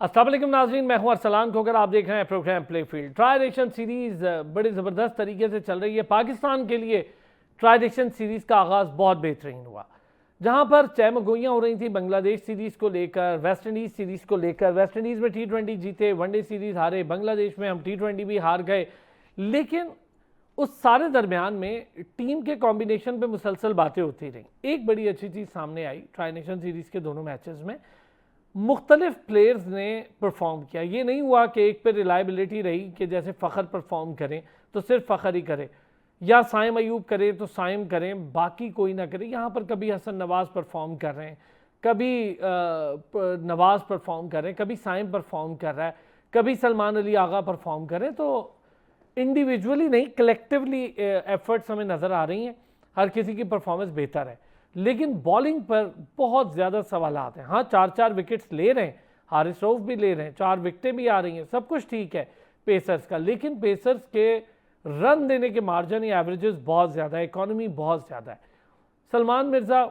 अस्सलाम वालेकुम नाज़रीन, मैं हूं अरसलान खोकर। आप देख रहे हैं program play field. Tri nation series बड़ी ज़बरदस्त तरीके से चल रही है। पाकिस्तान के लिए ट्राई नेशन सीरीज़ का आगाज़ बहुत बेहतरीन हुआ, जहां पर चहमगोइयाँ हो रही थी बांग्लादेश सीरीज़ को लेकर, वेस्ट इंडीज़ सीरीज़ को लेकर। वेस्ट इंडीज़ में T20 जीते, वनडे सीरीज़ हारे, बांग्लादेश में हम T20 भी हार गए। लेकिन उस सारे दरमियान में टीम के कॉम्बिनेशन पे मुसलसल बातें होती रहीं। एक बड़ी अच्छी चीज़ सामने आई ट्राई नेशन सीरीज़ के दोनों मैचेस में, मुख्तलिफ प्लेयर्स ने परफॉर्म किया। ये नहीं हुआ कि एक पे रिलायबिलिटी रही कि जैसे फ़खर परफॉर्म करें तो सिर्फ फ़खर ही करे, या साइम अयूब करे तो साइम करें, बाकी कोई ना करे। यहाँ पर कभी हसन नवाज़ परफॉर्म कर रहे हैं, कभी नवाज़ परफॉर्म कर रहे हैं, कभी साइम परफॉर्म कर रहा है, कभी सलमान अली आगा परफॉर्म करें। तो इंडिविजुअली नहीं, कलेक्टिवली एफर्ट्स हमें नज़र आ रही हैं। हर किसी की परफॉर्मेंस बेहतर है, लेकिन बॉलिंग पर बहुत ज़्यादा सवालात हैं। हाँ, 4-4 विकेट्स ले रहे हैं, हारिस रऊफ भी ले रहे हैं, 4 विकेटें भी आ रही हैं, सब कुछ ठीक है पेसर्स का। लेकिन पेसर्स के रन देने के मार्जिन या एवरेजेस बहुत ज़्यादा है, इकॉनमी बहुत ज़्यादा है। सलमान मिर्ज़ा,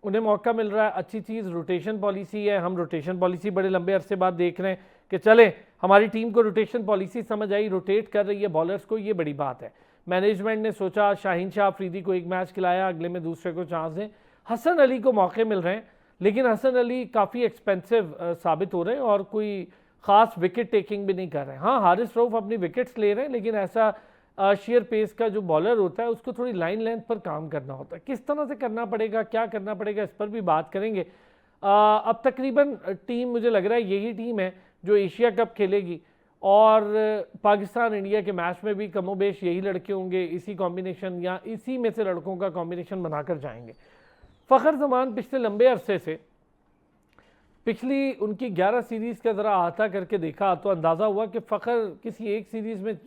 उन्हें मौका मिल रहा है, अच्छी चीज़ रोटेशन पॉलिसी है। हम रोटेशन पॉलिसी बड़े लंबे अरसे बाद देख रहे हैं कि चलें, हमारी टीम को रोटेशन पॉलिसी समझ आई, रोटेट कर रही है बॉलर्स को, ये बड़ी बात है। मैनेजमेंट ने सोचा शाहीन शाह अफरीदी को एक मैच खिलाया, अगले में दूसरे को चांस दें। हसन अली को मौके मिल रहे हैं, लेकिन हसन अली काफ़ी एक्सपेंसिव साबित हो रहे हैं और कोई ख़ास विकेट टेकिंग भी नहीं कर रहे हैं। हाँ, हारिस रऊफ अपनी विकेट्स ले रहे हैं, लेकिन ऐसा शेयर पेस का जो बॉलर होता है उसको थोड़ी लाइन लेंथ पर काम करना होता है। किस तरह से करना पड़ेगा, क्या करना पड़ेगा, इस पर भी बात करेंगे। अब तकरीबन टीम, मुझे लग रहा है यही टीम है जो एशिया कप खेलेगी, और पाकिस्तान इंडिया के मैच में भी कमोबेश यही लड़के होंगे, इसी कॉम्बिनेशन या इसी में से लड़कों का कॉम्बिनेशन बनाकर जाएंगे। फ़खर जमान पिछले लंबे अरसे से, पिछली उनकी 11 सीरीज़ का ज़रा अहाता करके देखा तो अंदाज़ा हुआ कि फ़खर किसी एक सीरीज़ में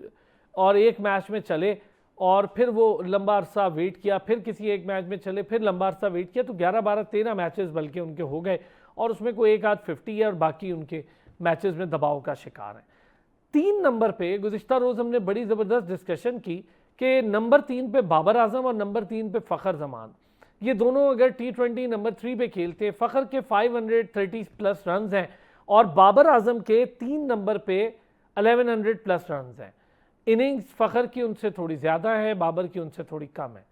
और एक मैच में चले और फिर वो लंबा अरसा वेट किया, फिर किसी एक मैच में चले, फिर लंबा अरसा वेट किया, तो 11, 12, 13 मैचेस बल्कि उनके हो गए, और उसमें कोई एक आध 50 है और बाकी उनके मैचेस में दबाव का शिकार है। 3 नंबर पे गुज़िश्ता रोज़ हमने बड़ी ज़बरदस्त डिस्कशन की कि नंबर 3 पे बाबर आजम और नंबर 3 पे फ़खर जमान, ये दोनों अगर T20 नंबर 3 पे खेलते हैं, फ़खर के 530 प्लस रन हैं और बाबर आजम के 3 नंबर पे 1100 प्लस रन हैं। इनिंग्स फ़खर की उनसे थोड़ी ज़्यादा है, बाबर की उनसे थोड़ी कम है।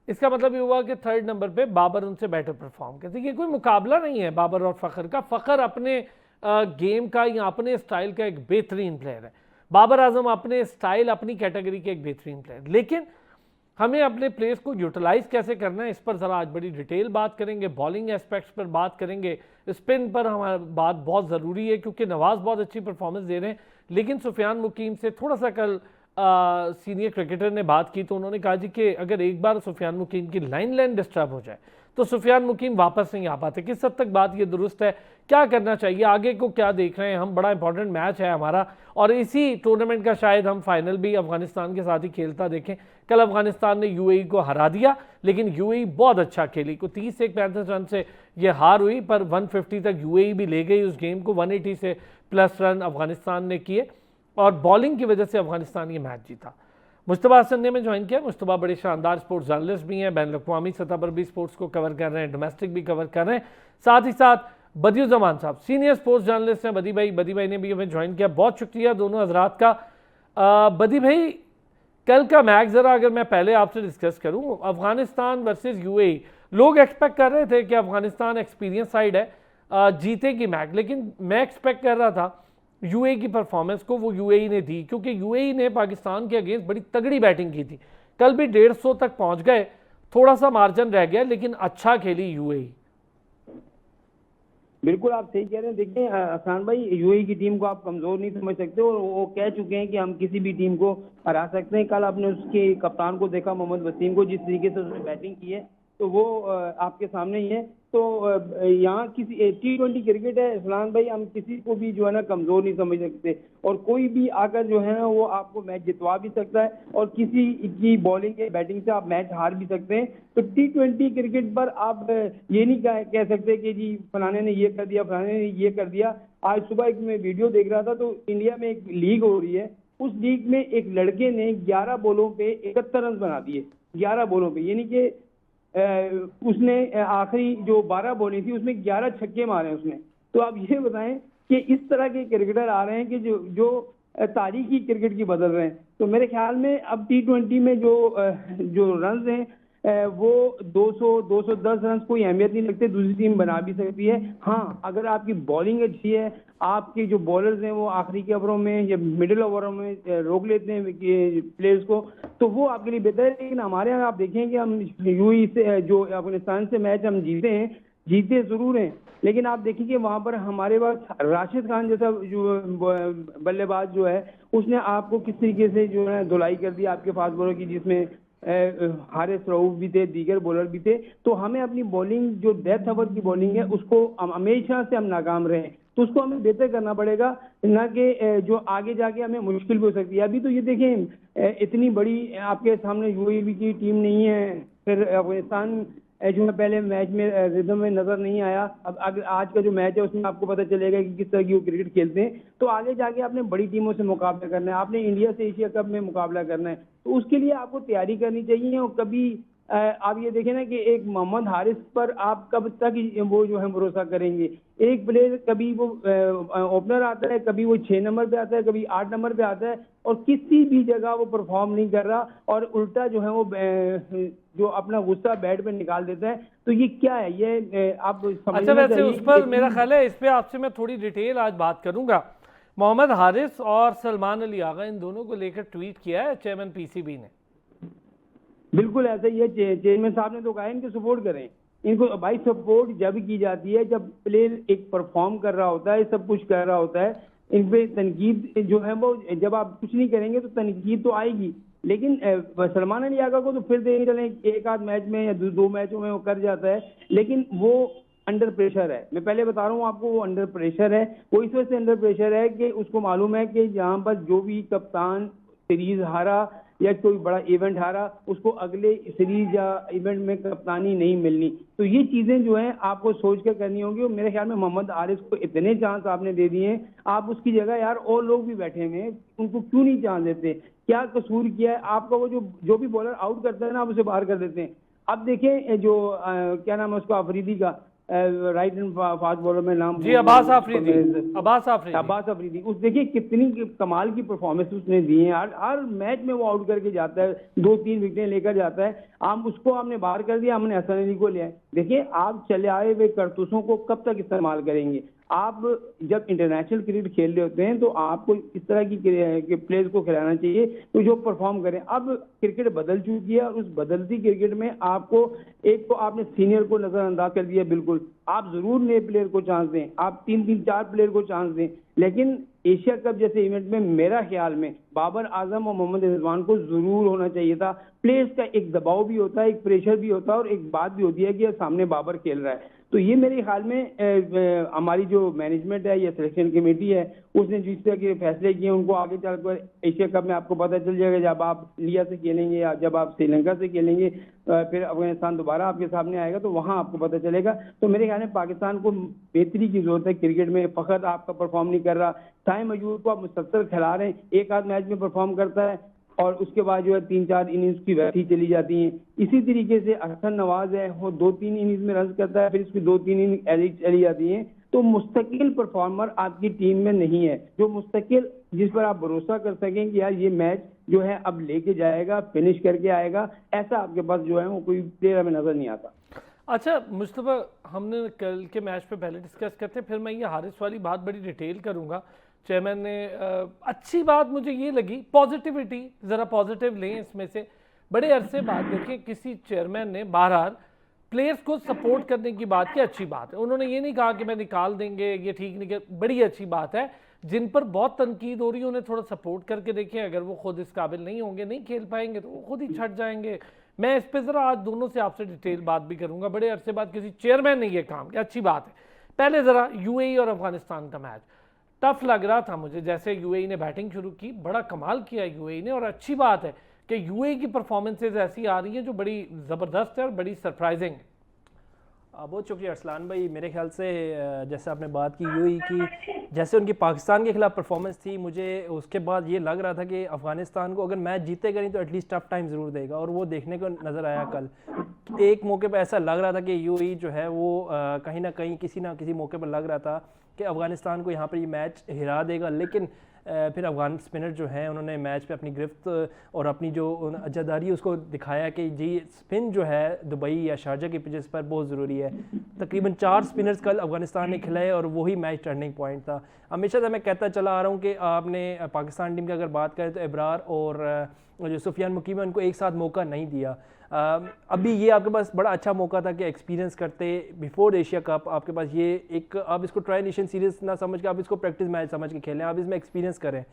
इसका मतलब ये हुआ कि 3rd नंबर पे बाबर उनसे बेटर परफॉर्म करते। ये कोई मुकाबला नहीं है बाबर और फ़खर का। फ़खर अपने गेम का या अपने स्टाइल का एक बेहतरीन प्लेयर है, बाबर आजम अपने स्टाइल, अपनी कैटेगरी के एक बेहतरीन प्लेयर। लेकिन हमें अपने प्लेयर्स को यूटिलाइज कैसे करना है, इस पर ज़रा आज बड़ी डिटेल बात करेंगे। बॉलिंग एस्पेक्ट्स पर बात करेंगे, स्पिन पर हमारा बात बहुत ज़रूरी है क्योंकि नवाज़ बहुत अच्छी परफॉर्मेंस दे रहे हैं। लेकिन सुफियान मुकीम से थोड़ा सा कल सीनियर क्रिकेटर ने बात की तो उन्होंने कहा जी कि अगर एक बार सुफियान मुकीम की लाइन डिस्टर्ब हो जाए तो सुफियान मुकीम वापस नहीं आ पाते। किस हद तक बात ये दुरुस्त है, क्या करना चाहिए, आगे को क्या देख रहे हैं हम? बड़ा इंपॉर्टेंट मैच है हमारा, और इसी टूर्नामेंट का शायद हम फाइनल भी अफगानिस्तान के साथ ही खेलता देखें। कल अफगानिस्तान ने यूएई को हरा दिया, लेकिन यूएई बहुत अच्छा खेली, को 30 से 35 रन से ये हार हुई, पर 150 तक यूएई भी ले गई उस गेम को। 180 से प्लस रन अफगानिस्तान ने किए और बॉलिंग की वजह से अफगानिस्तान ये मैच जीता। मुश्तबा हसन ने में ज्वाइन किया। मुश्तबा बड़े शानदार स्पोर्ट्स जर्नलिस्ट भी हैं, बैन अवी सतह पर भी स्पोर्ट्स को कवर कर रहे हैं, डोमेस्टिक भी कवर कर रहे हैं। साथ ही साथ बदियुज़्ज़मान साहब सीनियर स्पोर्ट्स जर्नलिस्ट हैं। बदी भाई ने भी हमें ज्वाइन किया। बहुत शुक्रिया दोनों हजरात का। बदी भाई, कल का मैच ज़रा अगर मैं पहले आपसे डिस्कस करूँ, अफगानिस्तान वर्सेस यूएई, लोग एक्सपेक्ट कर रहे थे कि अफगानिस्तान एक्सपीरियंस साइड है, जीतेगी मैच, लेकिन मैं एक्सपेक्ट कर रहा था यूएई की परफॉर्मेंस को, वो यूएई ने दी क्योंकि यूएई ने पाकिस्तान के अगेंस्ट बड़ी तगड़ी बैटिंग की थी। कल भी 150 तक पहुंच गए, थोड़ा सा मार्जिन रह गया, लेकिन अच्छा खेली यूएई। बिल्कुल आप सही कह रहे हैं। देखिए अफसान भाई, यूएई की टीम को आप कमजोर नहीं समझ सकते और वो कह चुके हैं कि हम किसी भी टीम को हरा सकते हैं। कल आपने उसके कप्तान को देखा, मोहम्मद वसीम को, जिस तरीके से उसने बैटिंग की है तो वो आपके सामने ही है। तो यहाँ किसी T20 क्रिकेट है इस्लाम भाई, हम किसी को भी जो है ना कमजोर नहीं समझ सकते, और कोई भी आकर जो है ना वो आपको मैच जितवा भी सकता है और किसी की बॉलिंग या बैटिंग से आप मैच हार भी सकते हैं। तो T20 क्रिकेट पर आप ये नहीं कह सकते कि जी फलाने ने ये कर दिया, फलाने ने ये कर दिया। आज सुबह एक मैं वीडियो देख रहा था तो इंडिया में एक लीग हो रही है, उस लीग में एक लड़के ने 11 बॉलों पे 71 रन बना दिए। 11 बॉलों पे, यानी कि उसने आखिरी जो 12 बॉलें थी उसमें 11 छक्के मारे उसने। तो आप ये बताएं कि इस तरह के क्रिकेटर आ रहे हैं कि जो तारीखी क्रिकेट की बदल रहे हैं। तो मेरे ख्याल में अब T20 में जो रन हैं वो 200 210 रन कोई अहमियत नहीं रखते, दूसरी टीम बना भी सकती है। हाँ, अगर आपकी बॉलिंग अच्छी है, आपके जो बॉलर्स हैं वो आखिरी के ओवरों में या मिडिल ओवरों में रोक लेते हैं प्लेयर्स को, तो वो आपके लिए बेहतर है। लेकिन हमारे यहाँ आप देखें कि हम यूएई से जो अफगानिस्तान से मैच हम जीते जरूर हैं, लेकिन आप देखिए कि वहां पर हमारे पास राशिद खान जैसा जो बल्लेबाज जो है, उसने आपको किस तरीके से जो है धुलाई कर दी आपके फास्ट बॉलर की, जिसमें हारिस रऊफ भी थे, दीगर बॉलर भी थे। तो हमें अपनी बॉलिंग जो डेथ ओवर की बॉलिंग है उसको हमेशा से हम नाकाम रहे, तो उसको हमें बेहतर करना पड़ेगा, ना कि जो आगे जाके हमें मुश्किल भी हो सकती है। अभी तो ये देखें इतनी बड़ी आपके सामने यूएई की टीम नहीं है, फिर अफगानिस्तान जो है पहले मैच में रिदम में नजर नहीं आया। अब अगर आज का जो मैच है उसमें आपको पता चलेगा कि किस तरह की वो क्रिकेट खेलते हैं। तो आगे जाके आपने बड़ी टीमों से मुकाबला करना है, आपने इंडिया से एशिया कप में मुकाबला करना है, तो उसके लिए आपको तैयारी करनी चाहिए। और कभी आप ये देखें ना कि एक मोहम्मद हारिस पर आप कब तक वो जो है भरोसा करेंगे। एक प्लेयर कभी वो ओपनर आता है, कभी वो 6 नंबर पे आता है, कभी 8 नंबर पे आता है, और किसी भी जगह वो परफॉर्म नहीं कर रहा, और उल्टा जो है वो जो अपना गुस्सा बैट पे निकाल देता है। तो ये क्या है, ये आप समझना अच्छा, वैसे चाहिए उस पर कि मेरा ख्याल है इस पे आपसे मैं थोड़ी डिटेल आज बात करूंगा। मोहम्मद हारिस और सलमान अली आगा इन दोनों को लेकर ट्वीट किया है चेयरमैन पीसीबी ने। बिल्कुल ऐसा ही है। चेयरमैन साहब ने तो कहा इनको सपोर्ट करें। इनको भाई सपोर्ट जब की जाती है जब प्लेयर एक परफॉर्म कर रहा होता है, सब कुछ कर रहा होता है। इन पे तनकीद जो है वो जब आप कुछ नहीं करेंगे तो तनकीद तो आएगी। लेकिन सलमान अली आगा को तो फिर देख चले एक आध मैच में या दो मैचों में वो कर जाता है, लेकिन वो अंडर प्रेशर है। मैं पहले बता रहा हूँ आपको, वो अंडर प्रेशर है। वो इस वजह से अंडर प्रेशर है कि उसको मालूम है कि यहाँ पर जो भी कप्तान सीरीज हारा या कोई बड़ा इवेंट हारा, उसको अगले सीरीज या इवेंट में कप्तानी नहीं मिलनी। तो ये चीजें जो है आपको सोच कर करनी होंगी। और मेरे ख्याल में मोहम्मद हारिस को इतने चांस आपने दे दिए हैं, आप उसकी जगह यार और लोग भी बैठे हुए हैं, उनको क्यों नहीं चांस देते? क्या कसूर किया है आपका? वो जो भी बॉलर आउट करता है ना, आप उसे बाहर कर देते हैं। अब देखें जो क्या नाम है उसका, अफरीदी का, राइट हैंड फास्ट बॉलर में नाम जी, अब्बास अफरीदी। उस देखिए कितनी कमाल की परफॉर्मेंस उसने दी है। हर मैच में वो आउट करके जाता है, 2-3 विकेटें लेकर जाता है। आप उसको आपने बाहर कर दिया, हमने हसन अली को लिया। देखिए आप चले आए हुए करतूतों को कब तक इस्तेमाल करेंगे? आप जब इंटरनेशनल क्रिकेट खेल रहे होते हैं तो आपको इस तरह की प्लेयर्स को खिलाना चाहिए तो जो परफॉर्म करें। अब क्रिकेट बदल चुकी है, और उस बदलती क्रिकेट में आपको एक तो आपने सीनियर को नजरअंदाज कर दिया। बिल्कुल, आप जरूर नए प्लेयर को चांस दें, आप 3-4 प्लेयर को चांस दें, लेकिन एशिया कप जैसे इवेंट में मेरा ख्याल में बाबर आजम और मोहम्मद रिजवान को जरूर होना चाहिए था। प्लेयर्स का एक दबाव भी होता है, एक प्रेशर भी होता है, और एक बात भी होती है कि सामने बाबर खेल रहा है। तो ये मेरे ख्याल में हमारी जो मैनेजमेंट है या सिलेक्शन कमेटी है, उसने जिस तरह के फैसले किए उनको आगे चलकर एशिया कप में आपको पता चल जाएगा। जब आप इंडिया से खेलेंगे या जब आप श्रीलंका से खेलेंगे, फिर अफगानिस्तान दोबारा आपके सामने आएगा, तो वहां आपको पता चलेगा। तो मेरे ख्याल में पाकिस्तान को बेहतरी की जरूरत है क्रिकेट में। फखर आपका परफॉर्म नहीं कर रहा, साइम अयूब को आप मुसलसल खिला रहे हैं, एक आध मैच में परफॉर्म करता है और उसके बाद जो है 3-4 इनिंग्स की वैसी चली जाती हैं। इसी तरीके से अहसन नवाज है, वो 2-3 इनिंग्स में रन करता है, फिर उसकी 2-3 इनिंग्स चली जाती हैं। तो मुस्तकिल परफॉर्मर आपकी टीम में नहीं है, जो मुस्तकिल जिस पर आप भरोसा कर सकें कि यार ये मैच जो है अब लेके जाएगा, फिनिश करके आएगा, ऐसा आपके पास जो है वो कोई प्लेयर हमें नजर नहीं आता। अच्छा मुस्तफा, हमने कल के मैच पे पहले डिस्कस करते हैं, फिर मैं ये हारिस वाली बात बड़ी डिटेल करूंगा। चेयरमैन ने अच्छी बात मुझे ये लगी, पॉजिटिविटी, ज़रा पॉजिटिव लें इसमें से। बड़े अरसे बाद देखिए किसी चेयरमैन ने बहरहाल प्लेयर्स को सपोर्ट करने की बात की, अच्छी बात है। उन्होंने ये नहीं कहा कि मैं निकाल देंगे, ये ठीक नहीं, बड़ी अच्छी बात है। जिन पर बहुत तनकीद हो रही है उन्हें थोड़ा सपोर्ट करके देखें, अगर वो खुद इस काबिल नहीं होंगे, नहीं खेल पाएंगे, तो वो खुद ही छट जाएंगे। मैं इस पर ज़रा आज दोनों से आपसे डिटेल बात भी करूंगा। बड़े अरसे बाद किसी चेयरमैन ने ये काम किया, अच्छी बात है। पहले ज़रा यूएई और अफगानिस्तान का मैच टफ लग रहा था मुझे, जैसे यूएई ने बैटिंग शुरू की, बड़ा कमाल किया यूएई ने, और अच्छी बात है कि यूएई की परफॉर्मेंसेज ऐसी आ रही हैं जो बड़ी ज़बरदस्त है और बड़ी सरप्राइजिंग है। बहुत शुक्रिया अरसलान भाई। मेरे ख्याल से जैसे आपने बात की यूएई की, जैसे उनकी पाकिस्तान के खिलाफ परफॉर्मेंस थी, मुझे उसके बाद ये लग रहा था कि अफ़गानिस्तान को अगर मैच जीतेगा नहीं तो एटलीस्ट टफ टाइम ज़रूर देगा, और वो देखने को नज़र आया कल। एक मौके पर ऐसा लग रहा था कि यूएई जो है वो कहीं ना कहीं किसी ना किसी मौके पर लग रहा था कि अफ़गानिस्तान को यहाँ पर ये मैच हिरा देगा, लेकिन फिर अफ़गान स्पिनर जो हैं उन्होंने मैच पे अपनी गिरफ्त और अपनी जो अजादारी उसको दिखाया कि जी स्पिन जो है दुबई या शारजा की पिचेस पर बहुत ज़रूरी है। तकरीबन 4 स्पिनर्स कल अफ़गानिस्तान ने खिलाए और वही मैच टर्निंग पॉइंट था। हमेशा से मैं कहता चला आ रहा हूँ कि आपने पाकिस्तान टीम की अगर बात करें तो इब्रार और जो सुफियान मुकीम उनको एक साथ मौका नहीं दिया। अभी ये आपके पास बड़ा अच्छा मौका था कि एक्सपीरियंस करते बिफोर एशिया कप। आपके पास ये एक, आप इसको ट्राई नेशन सीरीज़ ना समझ के आप इसको प्रैक्टिस मैच समझ के खेलें, आप इसमें एक्सपीरियंस करें।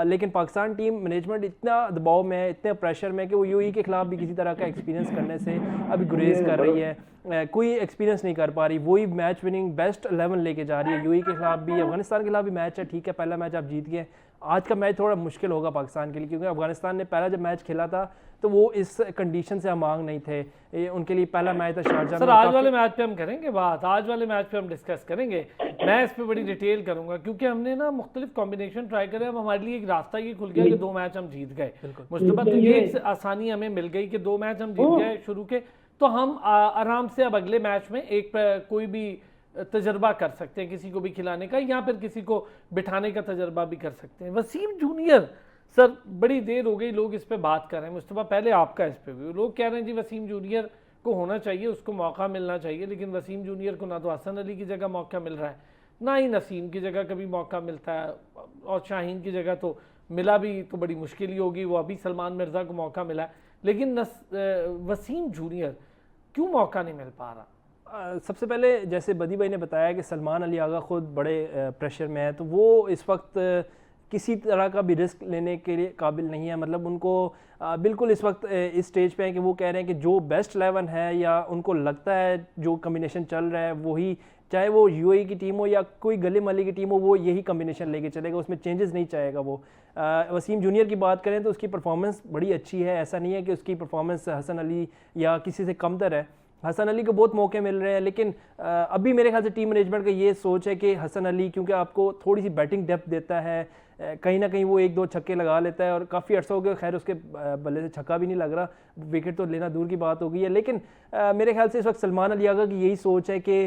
लेकिन पाकिस्तान टीम मैनेजमेंट इतना दबाव में है, इतने प्रेशर में कि वो यूएई के खिलाफ भी किसी तरह का एक्सपीरियंस करने से अभी गुरेज कर रही है, कोई एक्सपीरियंस नहीं कर पा रही। वही मैच विनिंग बेस्ट 11 लेके जा रही है। यूएई के खिलाफ भी, अफगानिस्तान के खिलाफ भी मैच है, ठीक है पहला मैच आप जीत गए, आज का मैच थोड़ा मुश्किल होगा पाकिस्तान के लिए, क्योंकि अफगानिस्तान ने पहला जब मैच खेला था तो वो इस कंडीशन से अमांग नहीं थे। उनके लिए पहला मैच था शारजा में। सर आज वाले मैच पे हम करेंगे बात, आज वाले मैच पे हम डिस्कस करेंगे, मैं इस पे बड़ी डिटेल करूंगा, क्योंकि हमने ना मुख्तलिफ कॉम्बिनेशन ट्राई करे। अब हमारे लिए एक रास्ता ये खुल गया कि 2 मैच हम जीत गए मुस्तफा, तो ये एक आसानी हमें मिल गई कि 2 मैच हम जीत गए शुरू के, तो हम आराम से अब अगले मैच में एक कोई भी तजर्बा कर सकते हैं, किसी को भी खिलाने का या फिर किसी को बिठाने का तजर्बा भी कर सकते हैं। वसीम जूनियर सर, बड़ी देर हो गई लोग इस पे बात कर रहे हैं, मुस्तफा पहले आपका इस पे भी, लोग कह रहे हैं जी वसीम जूनियर को होना चाहिए, उसको मौका मिलना चाहिए, लेकिन वसीम जूनियर को ना तो हसन अली की जगह मौका मिल रहा है, ना ही नसीम की जगह कभी मौका मिलता है, और शाहीन की जगह तो मिला भी तो बड़ी मुश्किल ही होगी, वो अभी सलमान मिर्ज़ा को मौका मिला है, लेकिन वसीम जूनियर क्यों मौका नहीं मिल पा रहा? सबसे पहले जैसे बदी भाई ने बताया कि सलमान अली आगा ख़ुद बड़े प्रेशर में है, तो वो इस वक्त किसी तरह का भी रिस्क लेने के लिए काबिल नहीं है। मतलब उनको बिल्कुल इस वक्त इस स्टेज पे है कि वो कह रहे हैं कि जो बेस्ट 11 है या उनको लगता है जो कम्बिनेशन चल रहा है वही, चाहे वो यूएई की टीम हो या कोई गले मली की टीम हो, वो यही कम्बिनेशन लेके चलेगा, उसमें चेंजेस नहीं चाहेगा वो। वसीम जूनियर की बात करें तो उसकी परफॉर्मेंस बड़ी अच्छी है, ऐसा नहीं है कि उसकी परफॉर्मेंस हसन अली या किसी से कमतर है। हसन अली को बहुत मौके मिल रहे हैं, लेकिन अभी मेरे ख्याल से टीम मैनेजमेंट का ये सोच है कि हसन अली क्योंकि आपको थोड़ी सी बैटिंग डेप्थ देता है, कहीं ना कहीं वो 1-2 छक्के लगा लेता है, और काफ़ी अर्सा हो गया खैर उसके बल्ले से छक्का भी नहीं लग रहा, विकेट तो लेना दूर की बात हो गई है। लेकिन मेरे ख्याल से इस वक्त सलमान अली आगा की यही सोच है कि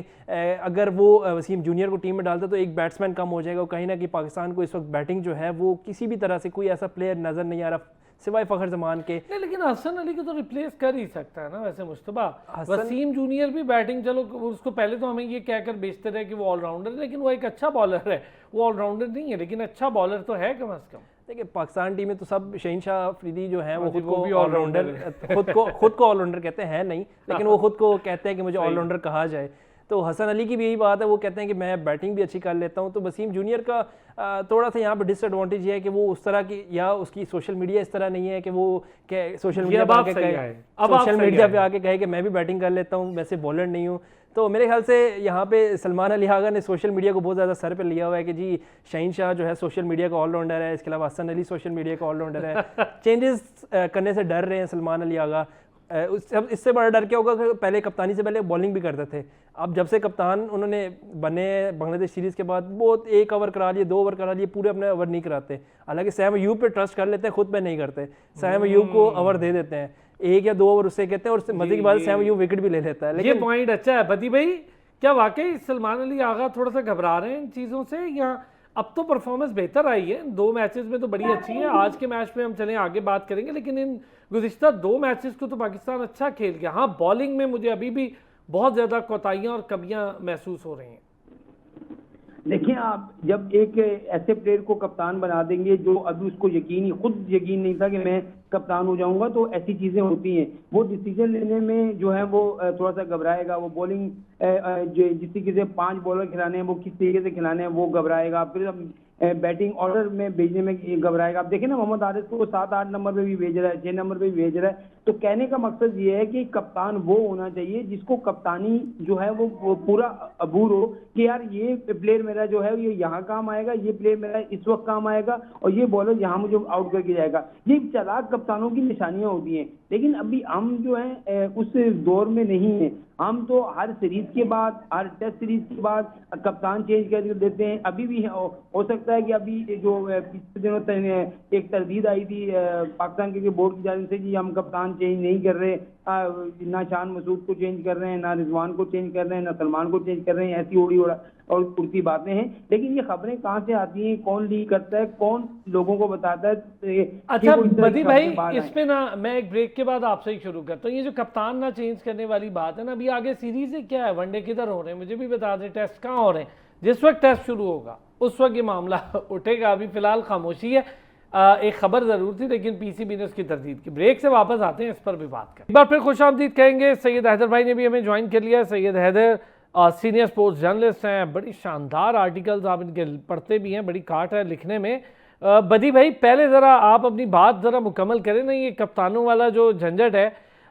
अगर वो वसीम जूनियर को टीम में डालता तो एक बैट्समैन कम हो जाएगा। कहीं ना कहीं पाकिस्तान को इस वक्त बैटिंग जो है वो किसी भी तरह से कोई ऐसा प्लेयर नज़र नहीं आ रहा सिवाय फ़खर जमान के। नहीं, लेकिन हसन अली को तो रिप्लेस कर ही सकता है ना वैसे मुस्तफा। वसीम जूनियर भी बैटिंग, चलो उसको पहले तो हमें ये कहकर बेचते रहे कि वो ऑलराउंडर है, लेकिन वो एक अच्छा बॉलर है, वो ऑलराउंडर नहीं है लेकिन अच्छा बॉलर तो है कम अज कम। देखिए पाकिस्तान टीम में तो सब शहीन शाह अफरीदी जो है वो खुद को ऑलराउंडर खुद को ऑलराउंडर कहते हैं नहीं, लेकिन वो खुद को कहते हैं कि मुझे ऑलराउंडर कहा जाए। तो हसन अली की भी यही बात है, वो कहते हैं कि मैं बैटिंग भी अच्छी कर लेता हूं। तो वसीम जूनियर का थोड़ा सा यहाँ पे डिसएडवांटेज ये है कि वो उस तरह की, या उसकी सोशल मीडिया इस तरह नहीं है कि वो सोशल मीडिया पे आके कहे कि मैं भी बैटिंग कर लेता हूँ, वैसे बॉलर नहीं हूँ। तो मेरे ख्याल से यहाँ पे सलमान अली आगा ने सोशल मीडिया को बहुत ज़्यादा सर पे लिया हुआ है कि जी शाहीन शाह जो है सोशल मीडिया का ऑलराउंडर है, इसके अलावा हसन अली सोशल मीडिया का ऑलराउंडर है। चेंजेस करने से डर रहे हैं सलमान अली आगा। इससे बड़ा डर क्या होगा कि पहले कप्तानी से पहले बॉलिंग भी करते थे, अब जब से कप्तान उन्होंने बने बांग्लादेश सीरीज़ के बाद बहुत 1 ओवर करा लिए, 2 ओवर करा लिए, पूरे अपने ओवर नहीं कराते। हालांकि सैम अयूब पे ट्रस्ट कर लेते हैं, खुद पे नहीं करते। सैम अयूब को ओवर दे देते हैं, 1 या 2 ओवर उससे कहते हैं, और मजे की बात सैम अयूब विकेट भी ले लेता है। लेकिन ये पॉइंट अच्छा है बदी भाई, क्या वाकई सलमान अली आगा थोड़ा सा घबरा रहे हैं इन चीज़ों से, या अब तो परफॉर्मेंस बेहतर आई है 2 मैचेस में तो बड़ी अच्छी है। आज के मैच में हम चलें आगे बात करेंगे, लेकिन इन गुज़िश्ता 2 मैचेस को तो पाकिस्तान अच्छा खेल गया। हाँ, बॉलिंग में मुझे अभी भी बहुत ज़्यादा कोताहियाँ और कमियाँ महसूस हो रही हैं। देखिए, आप जब एक ऐसे प्लेयर को कप्तान बना देंगे जो अभी उसको खुद यकीन नहीं था कि मैं कप्तान हो जाऊंगा, तो ऐसी चीजें होती हैं। वो डिसीजन लेने में जो है वो थोड़ा सा घबराएगा, वो बॉलिंग जिस तरीके से 5 बॉलर खिलाने हैं वो किस तरीके से खिलाने हैं वो घबराएगा, फिर बैटिंग ऑर्डर में भेजने में घबराएगा। आप देखें ना, मोहम्मद आरिफ को 7-8 नंबर पे भी भेज रहा है, 6 नंबर पे भी भेज रहा है। तो कहने का मकसद ये है कि कप्तान वो होना चाहिए जिसको कप्तानी जो है वो पूरा अबूर हो कि यार ये प्लेयर मेरा जो है ये यहाँ काम आएगा, ये प्लेयर मेरा इस वक्त काम आएगा, और ये बॉलर यहाँ मुझे आउट करके जाएगा। ये चालाक कप्तानों की निशानियां होती हैं, लेकिन अभी हम जो है उस दौर में नहीं है। हम तो हर सीरीज के बाद, हर टेस्ट सीरीज के बाद कप्तान चेंज कर देते हैं। अभी भी हो सकता है कि अभी जो पिछले दिनों एक तरदीद आई थी पाकिस्तान क्रिकेट बोर्ड की जानिब से कि हम कप्तान चेंज नहीं कर रहे, ना शान मसूद को चेंज कर रहे हैं, ना रिजवान को चेंज कर रहे हैं, ना सलमान को चेंज कर रहे हैं, ऐसी उड़ी और उड़ती बातें हैं। लेकिन ये खबरें कहाँ से आती हैं, कौन लीक करता है, कौन लोगों को बताता है? अच्छा बदी भाई, इसमें ना मैं एक ब्रेक के बाद आपसे ही शुरू करता हूँ। ये जो कप्तान ना चेंज करने वाली बात है ना, अभी आगे सीरीज है क्या है, वनडे किधर हो रहे हैं, मुझे भी बता दें, टेस्ट कहाँ हो रहे हैं? जिस वक्त टेस्ट शुरू होगा उस वक्त ये मामला उठेगा। अभी फिलहाल खामोशी है। एक खबर जरूर थी लेकिन पीसीबी ने उसकी तरदीद की। ब्रेक से वापस आते हैं, इस पर भी बात करें। एक बार फिर खुशामदीद कहेंगे। सैयद हैदर भाई ने भी हमें ज्वाइन कर लिया है। Syed Haider senior sports journalist हैं, बड़ी शानदार आर्टिकल्स आप इनके पढ़ते भी हैं, बड़ी काट है लिखने में। बदी भाई, पहले ज़रा आप अपनी बात ज़रा मुकम्मल करें ना। ये कप्तानों वाला जो झंझट है,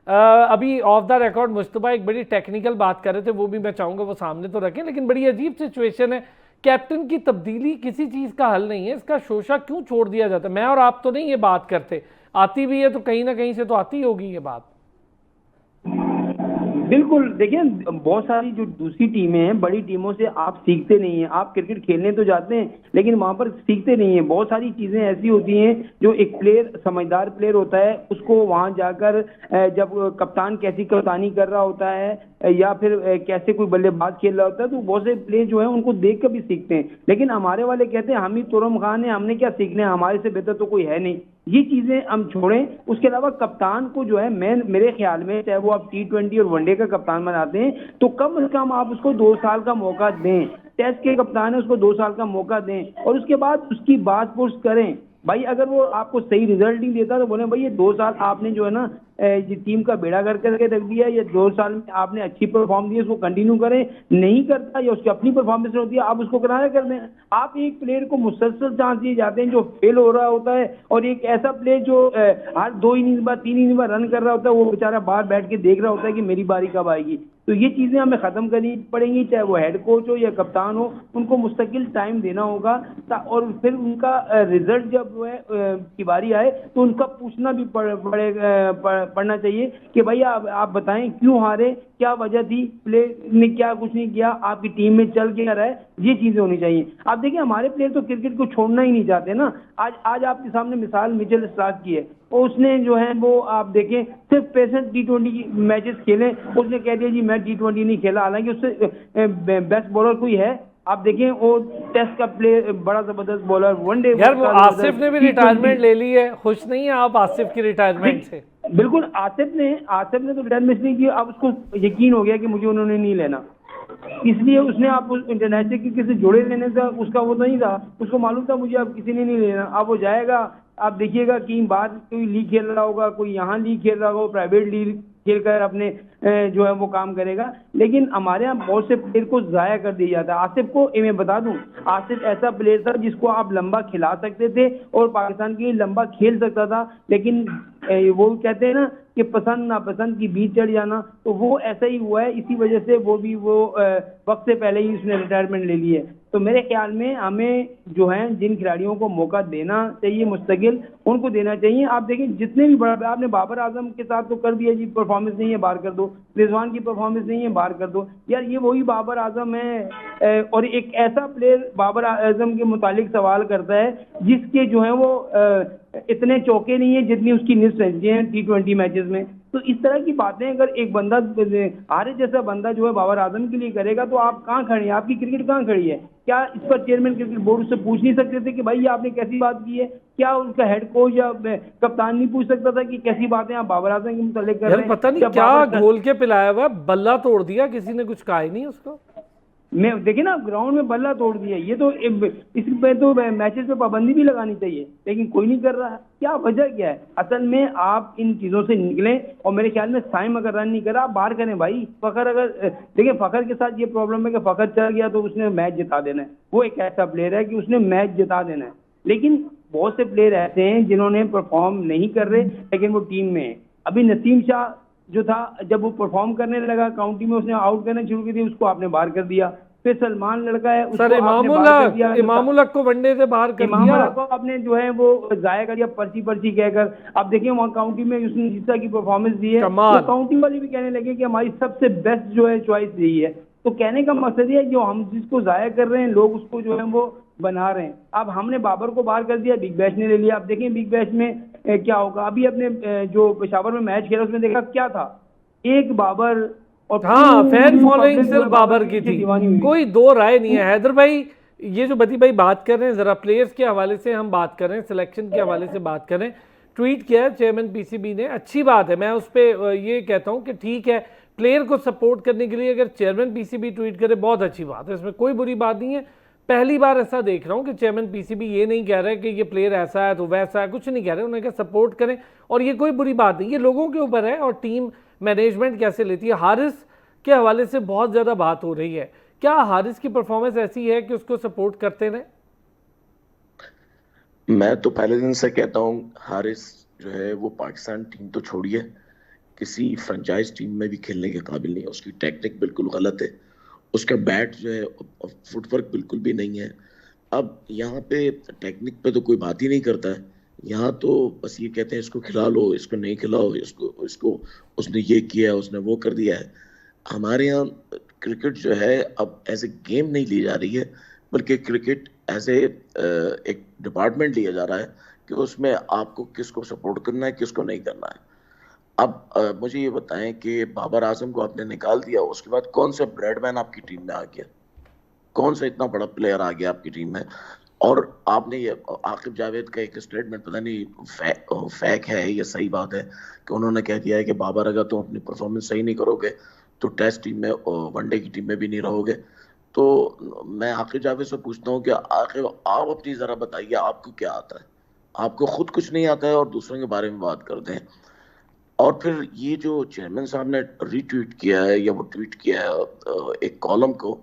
अभी ऑफ द रिकॉर्ड मुस्तफा एक बड़ी टेक्निकल बात कर रहे थे, वो भी मैं चाहूँगा वो सामने तो रखें। लेकिन बड़ी अजीब सिचुएशन है, कैप्टन की तब्दीली किसी चीज़ का हल नहीं है, इसका शोशा क्यों छोड़ दिया जाता है? मैं और आप तो नहीं ये बात करते, आती भी है तो कहीं ना कहीं से तो आती होगी ये बात। बिल्कुल, देखिए बहुत सारी जो दूसरी टीमें हैं, बड़ी टीमों से आप सीखते नहीं हैं। आप क्रिकेट खेलने तो जाते हैं लेकिन वहां पर सीखते नहीं हैं। बहुत सारी चीजें ऐसी होती हैं जो एक प्लेयर, समझदार प्लेयर होता है, उसको वहां जाकर जब कप्तान कैसी कप्तानी कर रहा होता है या फिर कैसे कोई बल्लेबाज खेल रहा होता है, तो बहुत से प्लेयर जो है उनको देख कर भी सीखते हैं। लेकिन हमारे वाले कहते हैं हम ही तुरम खान है, हमने क्या सीखना है, हमारे से बेहतर तो कोई है नहीं। ये चीजें हम छोड़ें। उसके अलावा कप्तान को जो है, मैं मेरे ख्याल में, चाहे वो आप T20 और वनडे का कप्तान बनाते हैं तो कम से कम आप उसको 2 साल का मौका दें। टेस्ट के कप्तान है, उसको 2 साल का मौका दें और उसके बाद उसकी बात पुष्ट करें। भाई अगर वो आपको सही रिजल्ट नहीं देता तो बोले भाई ये 2 साल आपने जो है ना ये टीम का बेड़ा गर्क करके रख दिया, या 2 साल में आपने अच्छी परफॉर्म दी, उसको कंटिन्यू करें। नहीं करता या उसकी अपनी परफॉर्मेंस होती है, आप उसको किनारा कर दें। आप एक प्लेयर को मुसलसल चांस दिए जाते हैं जो फेल हो रहा होता है, और एक ऐसा प्लेयर जो हर 2 इनिंग बाद 3 इनिंग बाद रन कर रहा होता है, वो बेचारा बाहर बैठ के देख रहा होता है कि मेरी बारी कब आएगी। तो ये चीजें हमें खत्म करनी पड़ेंगी, चाहे वो हेड कोच हो या कप्तान हो, उनको मुस्तकिल टाइम देना होगा। और फिर उनका रिजल्ट जब जो है की बारी आए तो उनका पूछना भी पड़ना चाहिए कि भैया आप बताएं क्यों हारे, क्या वजह थी, प्लेयर ने क्या कुछ नहीं किया, आपकी टीम में चल क्या रहा है। ये चीजें होनी चाहिए। आप देखिए हमारे प्लेयर तो क्रिकेट को छोड़ना ही नहीं चाहते ना। आज आपके सामने मिसाल मिचेल स्टार्क की है, और उसने जो है वो आप देखें सिर्फ 65 T20 मैचेस खेले, उसने कह दिया जी मैं T20 नहीं खेला। हालांकि उससे बेस्ट बॉलर कोई है, आप देखें वो टेस्ट का प्लेयर बड़ा जबरदस्त बॉलर, वनडे। यार वो आसिफ ने भी रिटायरमेंट ले ली है, खुश नहीं है आप आसिफ की रिटायरमेंट से? बिल्कुल, आसिफ ने तो रिटायरमेंट नहीं की। अब उसको यकीन हो गया कि मुझे उन्होंने नहीं लेना, इसलिए उसने आप इंटरनेशनल क्रिकेट से जुड़े रहने का उसका वो नहीं था, उसको मालूम था मुझे अब किसी ने नहीं लेना। अब वो जाएगा, आप देखिएगा कि बाहर कोई लीग खेल रहा होगा, कोई यहाँ लीग खेल रहा होगा, प्राइवेट लीग खेल कर अपने जो है वो काम करेगा। लेकिन हमारे यहाँ बहुत से प्लेयर को जाया कर दिया जाता है। आसिफ को मैं बता दूं, आसिफ ऐसा प्लेयर था जिसको आप लंबा खिला सकते थे और पाकिस्तान के लिए लंबा खेल सकता था, लेकिन वो कहते हैं ना कि पसंद नापसंद की बीच चढ़ जाना, तो वो ऐसा ही हुआ है। इसी वजह से वो वक्त से पहले ही उसने रिटायरमेंट ले ली है। तो मेरे ख्याल में हमें जो है जिन खिलाड़ियों को मौका देना चाहिए मुस्तकिल, उनको देना चाहिए। आप देखिए जितने भी बड़ा, आपने बाबर आजम के साथ तो कर दिया जी, परफॉर्मेंस नहीं है बाहर कर दो, रिजवान की परफॉर्मेंस नहीं है बाहर कर दो। यार ये वही बाबर आजम है। और एक ऐसा प्लेयर बाबर आजम के मुतालिक सवाल करता है जिसके जो है वो इतने चौके नहीं है जितनी उसकी निस्फ हैं T20 मैचेस में। तो इस तरह की बातें अगर एक बंदा, आरिफ जैसा बंदा जो है बाबर आजम के लिए करेगा, तो आप कहाँ खड़े हैं, आपकी क्रिकेट कहाँ खड़ी है? क्या इस पर चेयरमैन क्रिकेट बोर्ड उससे पूछ नहीं सकते थे कि भाई आपने कैसी बात की है? क्या उनका हेड कोच या कप्तान नहीं पूछ सकता था कि कैसी बातें आप बाबर आजम के मुतालिक कर रहे हैं? पता नहीं क्या घोल के पिलाया हुआ, बल्ला तोड़ दिया, किसी ने कुछ कहा ही नहीं उसको। मैं देखिए ना, ग्राउंड में बल्ला तोड़ दिया। ये तो इस पे तो मैचेस पे पाबंदी भी लगानी चाहिए, लेकिन कोई नहीं कर रहा है। क्या वजह क्या है? असल में आप इन चीजों से निकलें, और मेरे ख्याल में साइम अगर रन नहीं करा, आप बाहर करें भाई। फखर अगर देखिए, फखर के साथ ये प्रॉब्लम है कि फखर चल गया तो उसने मैच जिता देना है। वो एक ऐसा प्लेयर है कि उसने मैच जिता देना है। लेकिन बहुत से प्लेयर ऐसे हैं जिन्होंने परफॉर्म नहीं कर रहे लेकिन वो टीम में है। अभी नसीम शाह जो था, जब वो परफॉर्म करने लगा काउंटी में, उसने आउट करना शुरू कर दिया, उसको आपने बाहर कर दिया। फिर सलमान लड़का है उसको सर आपने बाहर कर दिया। इमामुल हक को वनडे से बाहर कर इमाम दिया। को आपने जो है वो जाया कर दिया पर्ची कहकर। अब देखिए वहाँ काउंटी में उसने जिस तरह की परफॉर्मेंस दी है, कमाल। तो काउंटी वाले भी कहने लगे कि हमारी सबसे बेस्ट जो है चॉइस यही है। तो कहने का मकसद ये है कि हम जिसको जाया कर रहे हैं लोग उसको जो है वो बना रहे हैं। अब हमने बाबर को बाहर कर दिया, बिग बैश ने ले लिया। अब देखें बिग बैश में क्या होगा। अभी अपने जो पेशावर में मैच खेला उसमें देखा क्या था, एक बाबर और हाँ, फैन पूरी फॉलोइंग पब्लिक जो सिर्फ है बाबर के की पीछे थी, दीवानी हुई। कोई दो राय नहीं है। हैदर भाई, ये जो बदी भाई बात कर रहे हैं, जरा प्लेयर्स के हवाले से हम बात कर रहे हैं, सिलेक्शन के हवाले से बात करें। ट्वीट किया है चेयरमैन पीसीबी ने, अच्छी बात है। मैं उस पर ये कहता हूं कि ठीक है, प्लेयर को सपोर्ट करने के लिए अगर चेयरमैन पीसीबी ट्वीट करे बहुत अच्छी बात है, इसमें कोई बुरी बात नहीं है। पहली बार ऐसा देख रहा हूं कि चेयरमैन पीसीबी ये नहीं कह रहे कि ये प्लेयर ऐसा है तो वैसा है, कुछ नहीं कह रहे, उन्होंने कहा सपोर्ट करें और ये कोई बुरी बात नहीं, ये लोगों के ऊपर है और टीम मैनेजमेंट कैसे लेती है। हारिस के हवाले से बहुत ज़्यादा बात हो रही है, क्या हारिस की परफॉर्मेंस ऐसी है कि उसको सपोर्ट करते रहे? मैं तो पहले दिन से कहता हूँ हारिस जो है वो पाकिस्तान टीम तो छोड़िए, किसी फ्रेंचाइज टीम में भी खेलने के काबिल नहीं है। उसकी टेक्निक बिल्कुल गलत है, उसका बैट जो है फुटवर्क बिल्कुल भी नहीं है। अब यहाँ पे टेक्निक पे तो कोई बात ही नहीं करता है, यहाँ तो बस ये कहते हैं इसको खिला लो, इसको नहीं खिलाओ, इसको इसको उसने ये किया है, उसने वो कर दिया है। हमारे यहाँ क्रिकेट जो है अब एज ए गेम नहीं ली जा रही है, बल्कि क्रिकेट एज ए एक डिपार्टमेंट लिया जा रहा है कि उसमें आपको किसको सपोर्ट करना है, किसको नहीं करना है। अब मुझे ये बताएं कि बाबर आजम को आपने निकाल दिया, उसके बाद कौन सा ब्रेडमैन आपकी टीम में आ गया, कौन सा इतना बड़ा प्लेयर आ गया आपकी टीम में। और आपने ये आकिब जावेद का एक स्टेटमेंट, पता नहीं फैक है या सही बात है, कि उन्होंने कह दिया है कि बाबर अगर तुम अपनी परफॉर्मेंस सही नहीं करोगे तो टेस्ट टीम में वनडे की टीम में भी नहीं रहोगे। तो मैं आकिब जावेद से पूछता हूँ कि आकिब आप अपनी ज़रा बताइए, आपको क्या आता है? आपको खुद कुछ नहीं आता है और दूसरों के बारे में बात करते हैं। और फिर ये जो चेयरमैन साहब ने रीट्वीट किया है या वो ट्वीट किया है एक कॉलम को,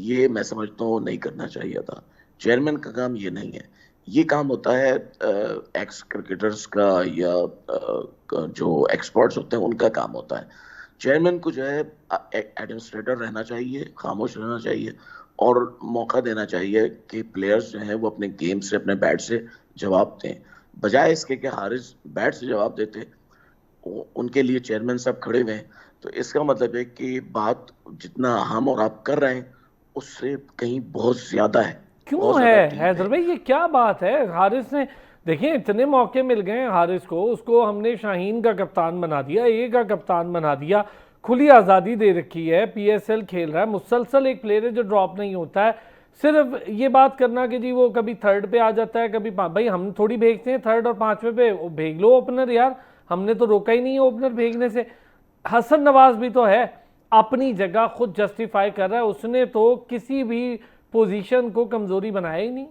ये मैं समझता हूँ नहीं करना चाहिए था। चेयरमैन का काम ये नहीं है, ये काम होता है एक्स क्रिकेटर्स का या जो एक्सपर्ट्स होते हैं उनका काम होता है। चेयरमैन को जो है एडमिनिस्ट्रेटर रहना चाहिए, खामोश रहना चाहिए और मौका देना चाहिए कि प्लेयर्स जो हैं वो अपने गेम से, अपने बैट से जवाब दें, बजाय इसके कि हारिस बैट से जवाब देते। उनके लिए चेयरमैन साहब खड़े हुए हैं, तो इसका मतलब है कि बात जितना हम और आप कर रहे हैं उससे कहीं बहुत ज्यादा है। क्यों है हैदर भाई, ये क्या बात है? हारिस ने देखिए इतने मौके मिल गए हारिस को, उसको हमने शाहीन का कप्तान बना दिया, ए का कप्तान बना दिया, खुली आज़ादी दे रखी है, पीएसएल खेल रहा है, मुसलसल एक प्लेयर है जो ड्रॉप नहीं होता है। सिर्फ ये बात करना कि जी वो कभी थर्ड पे आ जाता है, कभी भाई हम थोड़ी भेजते हैं थर्ड और पांचवें पे, भेज लो ओपनर यार, हमने तो रोका ही नहीं है ओपनर भेजने से। हसन नवाज भी तो है, अपनी जगह खुद जस्टिफाई कर रहा है, उसने तो किसी भी पोजीशन को कमजोरी बनाया ही नहीं।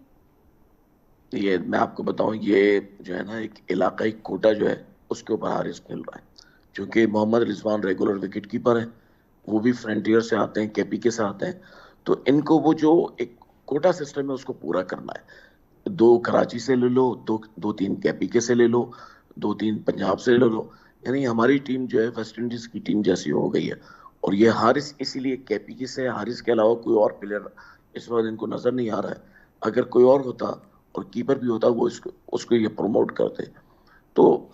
ये मैं आपको बताऊं, ये जो है ना एक इलाकाई कोटा जो है उसके ऊपर हारिस खेल रहा है, क्योंकि Mohammad Rizwan regular wicket keeper है, वो भी फ्रंटियर से आते हैं, केपी के से आते हैं, तो इनको वो जो एक कोटा सिस्टम है उसको पूरा करना है। दो कराची से ले लो, दो तीन केपी के से ले लो, दो तीन पंजाब से ले लो, यानी हमारी टीम जो है वेस्ट इंडीज की टीम जैसी हो गई है। और ये हारिस इसीलिए केपी के से, हारिस के अलावा कोई और प्लेयर इस वक्त इनको नजर नहीं आ रहा है। अगर कोई और होता और कीपर भी होता वो उसको ये प्रमोट करते। तो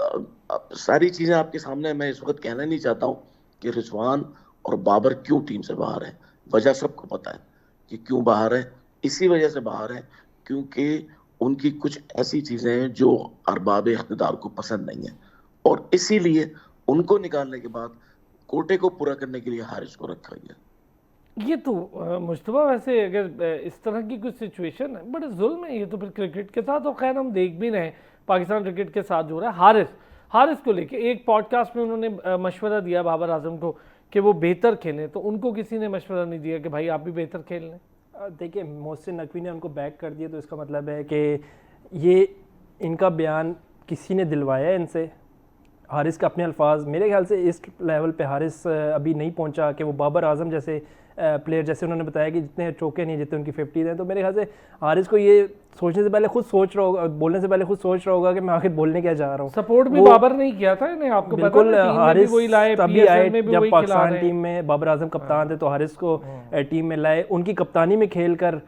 सारी चीजें आपके सामने, मैं इस वक्त कहना नहीं चाहता हूँ कि रिजवान और बाबर क्यों टीम से बाहर है, वजह सबको पता है कि क्यों बाहर है। इसी वजह से बाहर है क्योंकि उनकी कुछ ऐसी चीजें हैं जो अरबाब इख्तिदार को पसंद नहीं है, और इसीलिए उनको निकालने के बाद कोटे को पूरा करने के लिए हारिस को रखा गया। ये तो मुश्तबा वैसे अगर इस तरह की कुछ सिचुएशन है, बड़े जुल्म है ये तो फिर क्रिकेट के साथ। और खैर हम देख भी रहे हैं पाकिस्तान क्रिकेट के साथ जो हो रहा है। हारिस को लेके एक पॉडकास्ट में उन्होंने मशवरा दिया बाबर आजम को कि वो बेहतर खेलें, तो उनको किसी ने मशवरा नहीं दिया कि भाई आप भी बेहतर खेल लें? देखिए, मोहसिन नकवी ने उनको बैक कर दिया, तो इसका मतलब है कि ये इनका बयान किसी ने दिलवाया है इनसे। हारिस का अपने अल्फाज, मेरे ख्याल से इस लेवल पे हारिस अभी नहीं पहुंचा कि वो बाबर आजम जैसे प्लेयर, जैसे उन्होंने बताया कि जितने चौके नहीं जितने उनकी 50 हैं, तो मेरे ख्याल से हारिस को ये सोचने से पहले खुद सोच रहा होगा, बोलने से पहले खुद सोच रहा होगा कि मैं आखिर बोलने क्या जा रहा हूँ। सपोर्ट भी बाबर नहीं किया था इन्हें, आपको पता बिल्कुल है, टीम में भी हारिस वही लाए, तभी आए PSL में भी जब वही खिला पाकिस्तान रहे हैं। टीम में बाबर आजम कप्तान थे, तो हारिस को टीम में लाए, उनकी कप्तानी में खेल कर